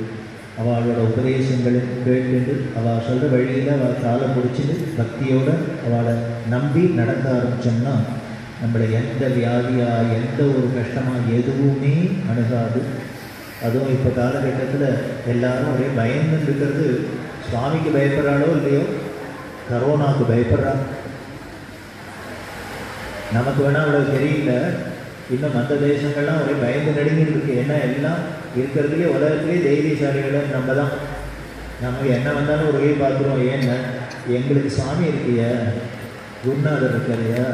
அவளோட உபதேசங்களை கேட்டு அவள் சொல்கிற வழியில் அவள் காலை பிடிச்சிட்டு பக்தியோடு அவளை நம்பி நடக்க ஆரம்பித்தோம்னா நம்மளை எந்த வியாதியாக எந்த ஒரு கஷ்டமாக எதுவுமே அணுகாது. அதுவும் இப்போ காலகட்டத்தில் எல்லாரும் ஒரே பயந்து இருக்கிறது. சுவாமிக்கு பயப்படுறாளோ இல்லையோ, கரோனாவுக்கு பயப்படுறாங்க. நமக்கு வேணால் அவ்வளோ தெரியல. இன்னும் மற்ற தேசங்கள்லாம் ஒரே பயந்து நடுங்கிட்டு இருக்கு. ஏன்னா எல்லாம் இருக்கிறதுலே உலகத்துலேயே தைரியசாலிகளை நம்ம தான். நம்ம என்ன வந்தாலும் ஒரு வகை பார்க்குறோம். ஏன்னா எங்களுக்கு சுவாமி இருக்கிய, குருநாதர் இருக்கையா,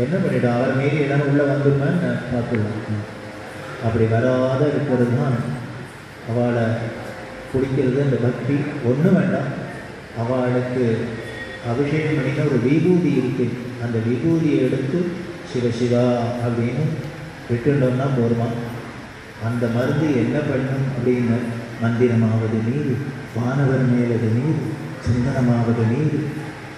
என்ன பண்ணிட்டோம், அவர் மீறி எல்லாம் உள்ளே வந்துருமான்னு பார்த்துக்கலாம். அப்படி வராத இருக்கிறது தான் அவளை பிடிக்கிறது. அந்த பக்தி ஒன்றும் வேண்டாம். அவளுக்கு அபிஷேகம் பண்ணின ஒரு விபூதி இருக்குது. அந்த விபூதியை எடுத்து சிவசிவா அப்படின்னு விட்டுட்டோம்னா போருமா. அந்த மருந்து என்ன பண்ணும் அப்படின்னு, மந்திரமாவது நீர், வானவர் மேலது நீர், சிந்தனமாவது நீர்,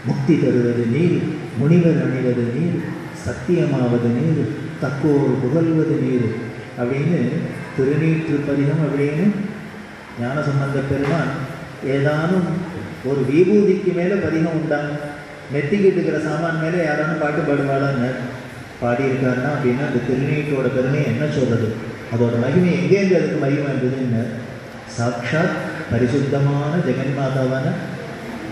முக்தி தருவது நீர், முனிவர் அணிவது நீர், சத்தியமாவது நீர், தக்கோர் புகழ்வது நீர் அப்படின்னு திருநீற்று பதிகம் அப்படின்னு ஞானசம்பந்த பெருமான் ஏதானும் ஒரு விபூதிக்கு மேலே பதிகம் உண்டாங்க. மெத்திக்கிட்டு இருக்கிற சாமான் மேலே யாராலும் பாட்டு பாடுவாளான்னு பாடியிருக்காருன்னா அப்படின்னா அந்த திருநீற்றோட பெருமை என்ன சொல்கிறது, அதோட மகிமை எங்கேருந்து அதுக்கு மகிமை இருந்ததுன்னு, சாட்சாத் பரிசுத்தமான ஜெகன்மாதாவான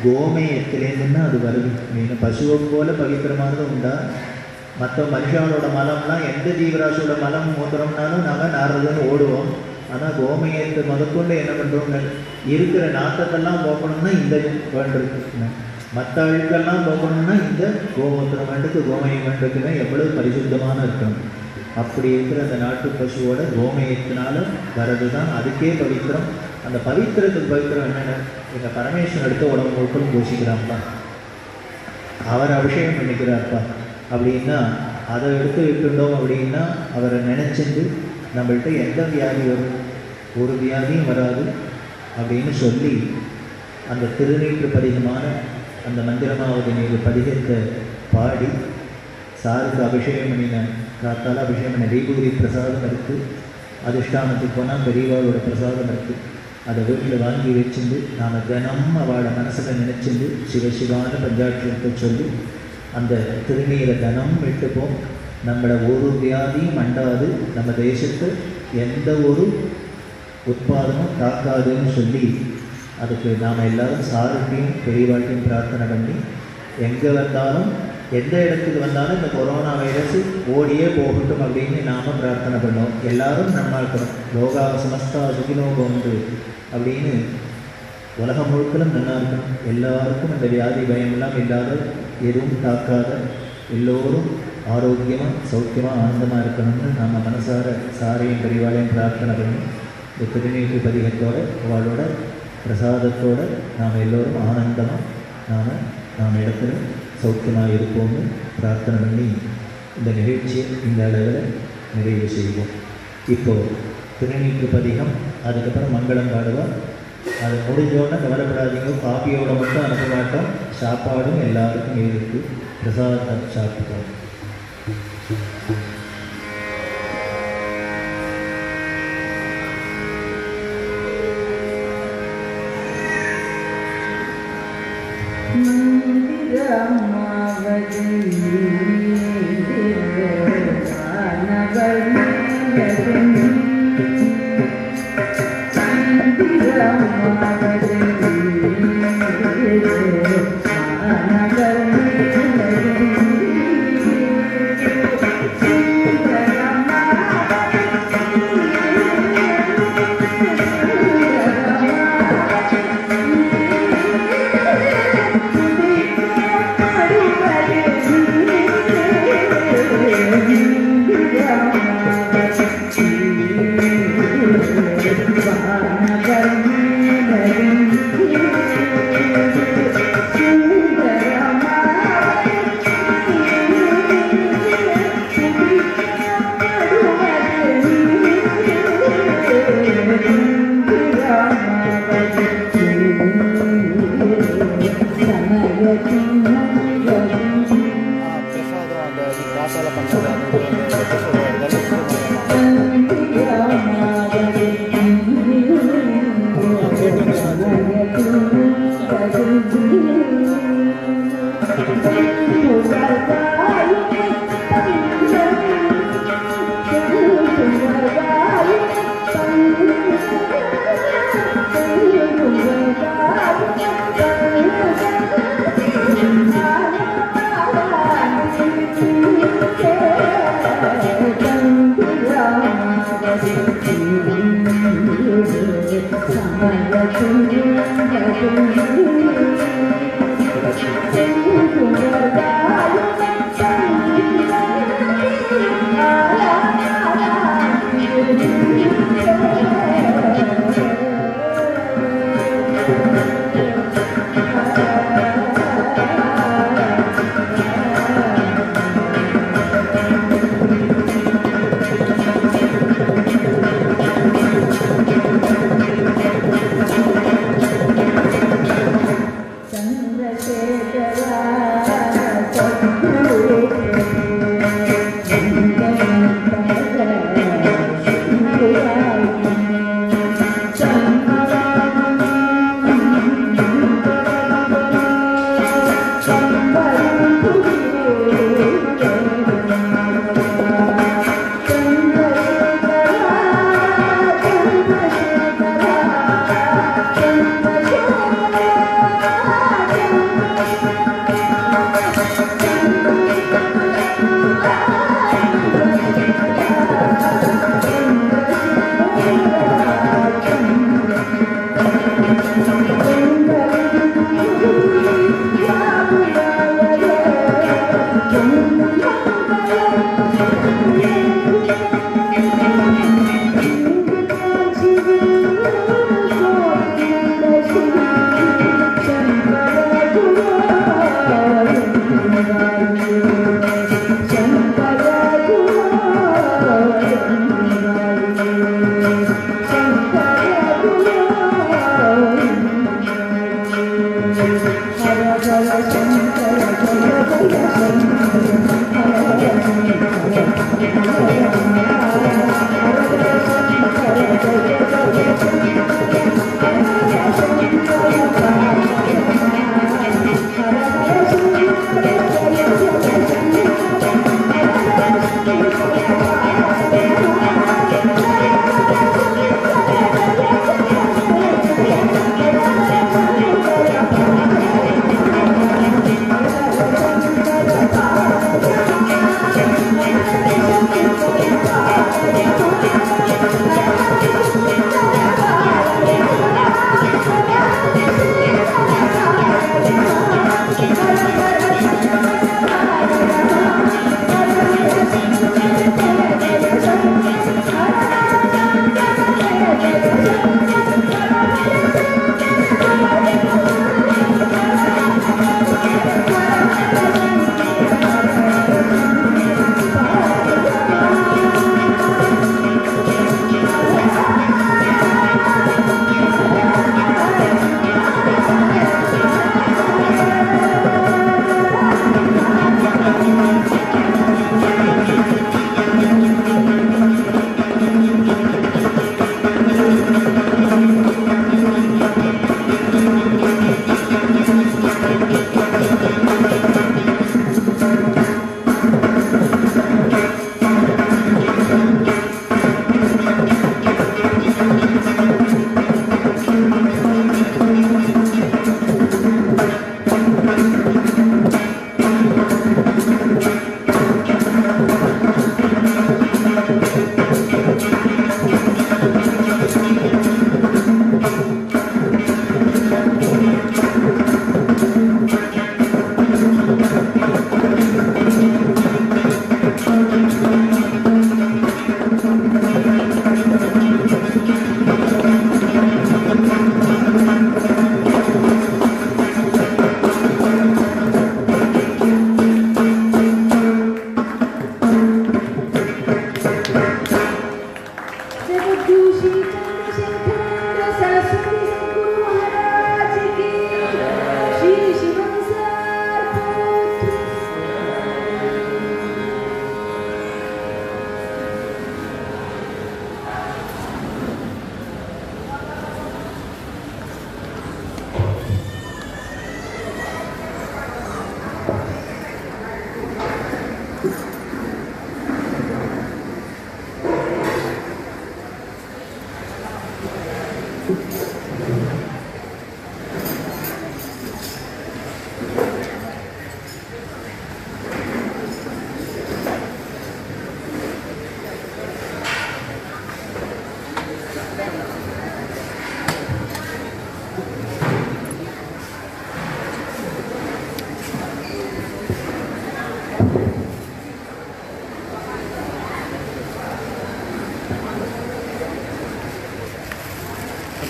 கோமயத்திலேருந்துன்னா அது வருது. மீன் பசுவை போல பவித்திரமானது உண்டா. மற்ற மனுஷாவோட மலம்லாம் எந்த ஜீவராசியோட மலம் மூத்திரம்னாலும் நாங்கள் நாடுறதுன்னு ஓடுவோம். ஆனால் கோமயத்தை முதற்கொண்டு என்ன பண்ணுறோங்க, இருக்கிற நாட்டத்தெல்லாம் போக்கணும்னா இந்த வேண்டிருக்கு, மற்ற அழுக்கெல்லாம் போக்கணும்னா இந்த கோமூத்திரம் வேண்டுக்கு, கோமயம் வேண்டுக்குன்னா எவ்வளவு பரிசுத்தமான இருக்கணும். அப்படி இருக்கிற அந்த நாட்டு பசுவோட கோமயத்தினால வர்றது தான் அதுக்கே பவித்திரம். அந்த பவித்திரத்துக்கு பவித்திரம் என்னென்ன, எங்கள் பரமேஸ்வரன் எடுத்து உடம்பு முழுக்களும் பூசிக்கிறான்ப்பா, அவர் அபிஷேகம் பண்ணிக்கிறார்ப்பா அப்படின்னா அதை எடுத்து விட்டுட்டோம் அப்படின்னா அவரை நினச்சிட்டு நம்மள்கிட்ட எந்த வியாதி வரும், ஒரு வியாதியும் வராது அப்படின்னு சொல்லி அந்த திருநீற்று பதிகமான அந்த மந்திரமாவது நீர் பதிகத்தை பாடி சாருக்கு அபிஷேகம் பண்ணின, காத்தால் அபிஷேகம் பண்ண விபூதி பிரசாதம் இருக்குது. அதிஷ்டானத்துக்கு போனால் பெரியவாளோட பிரசாதம் இருக்குது. அதை வீட்டில் வாங்கி வச்சுட்டு நாம் தினம் அவளை மனசில் நினச்சிட்டு சிவசிவான பஞ்சாட்சரத்தை சொல்லி அந்த திருநீரை தினம் விட்டுப்போம். நம்மளை ஒரு வியாதியும் அண்டாது, நம்ம தேசத்து எந்த ஒரு உட்பாதமும் தாக்காதுன்னு சொல்லி அதுக்கு நாம் எல்லாரும் சாருக்கையும் பெரியவாழ்க்கையும் பிரார்த்தனை பண்ணி எங்கே வந்தாலும் எந்த இடத்துக்கு வந்தாலும் இந்த கொரோனா வைரஸ் ஓடியே போகட்டும் அப்படின்னு நாம் பிரார்த்தனை பண்ணோம். எல்லாரும் நல்லா இருக்கணும், லோகா சமஸ்தா சுகினோகோண்டு அப்படின்னு உலகம் முழுக்களும் நல்லா இருக்கணும். எல்லாருக்கும் இந்த வியாதி பயமெல்லாம் இல்லாத, எதுவும் தாக்காத, எல்லோரும் ஆரோக்கியமாக சௌக்கியமாக ஆனந்தமாக இருக்கணும்னு நாம் மனசார சாரையும் பெரியவாளையும் பிரார்த்தனை பண்ணி இந்த திருநீற்று பதிகத்தோடு அவளோட பிரசாதத்தோடு நாம் எல்லோரும் ஆனந்தமாக நாம் இடத்துல சௌக்கியமாக இருப்போம்னு பிரார்த்தனை பண்ணி இந்த நிகழ்ச்சியை இந்த அளவில் நிறைவு செய்வோம். இப்போது திருநீற்று பதிகம், அதுக்கப்புறம் மங்களம் பாடுவோம். அது முடிஞ்சோடனே கவலைப்படாதீங்க, காப்பியோட மட்டும் அனுப்ப மாட்டோம், சாப்பாடும் எல்லாருக்கும் இருக்குது, பிரசாதம் சாப்பிட்டோம்.
Chandrasekhara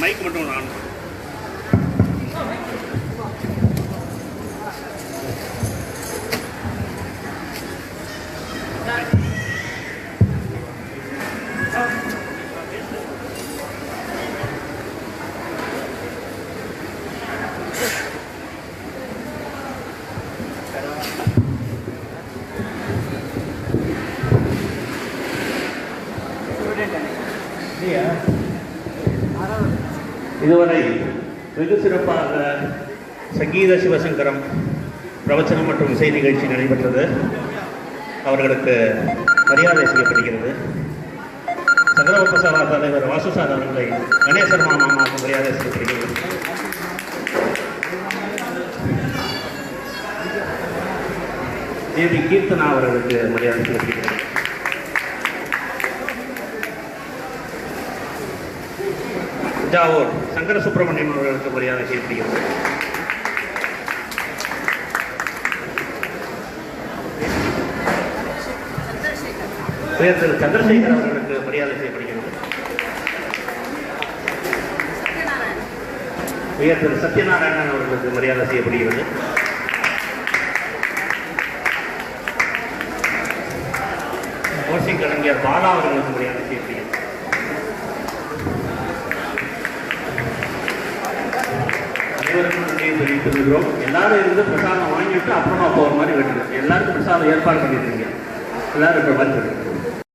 மைக் மட்டும் நான் இதுவரை வெகு சிறப்பாக சங்கீத சிவசங்கரம் பிரவச்சனம் மற்றும் இசை நிகழ்ச்சி நடைபெற்றது. அவர்களுக்கு மரியாதை செய்யப்படுகிறது. சங்கரவப்ப சபா தலைவர் வாசுசார் அவர்களை கணேசர் மாமாவுக்கு மரியாதை செய்யப்படுகிறது. தேவி கீர்த்தனா அவர்களுக்கு மரியாதை செய்யப்படுகிறது. தஞ்சாவூர் சங்கர சுப்பிரமணியம் அவர்களுக்கு மரியாதை செய்யப்படுகிறது. உயர் திரு சந்திரசேகர் அவர்களுக்கு மரியாதை செய்யப்படுகிறது. உயர் திரு சத்யநாராயணன் அவர்களுக்கு மரியாதை செய்யப்படுகிறது. ஓசி கலைஞர் பாலா அவர்களுக்கு மரியாதை செய்யப்படுகிறது. அனைவருக்கும் நன்றியை தெரிவித்துக்கிறோம். எல்லாரும் இருந்து பிரசாதம் வாங்கிட்டு அப்புறமா போகிற மாதிரி வேண்டுங்க. எல்லாருக்கும் பிரசாதம் ஏற்பாடு பண்ணியிருக்கீங்க. எல்லாரும் இருக்கிற மாதிரி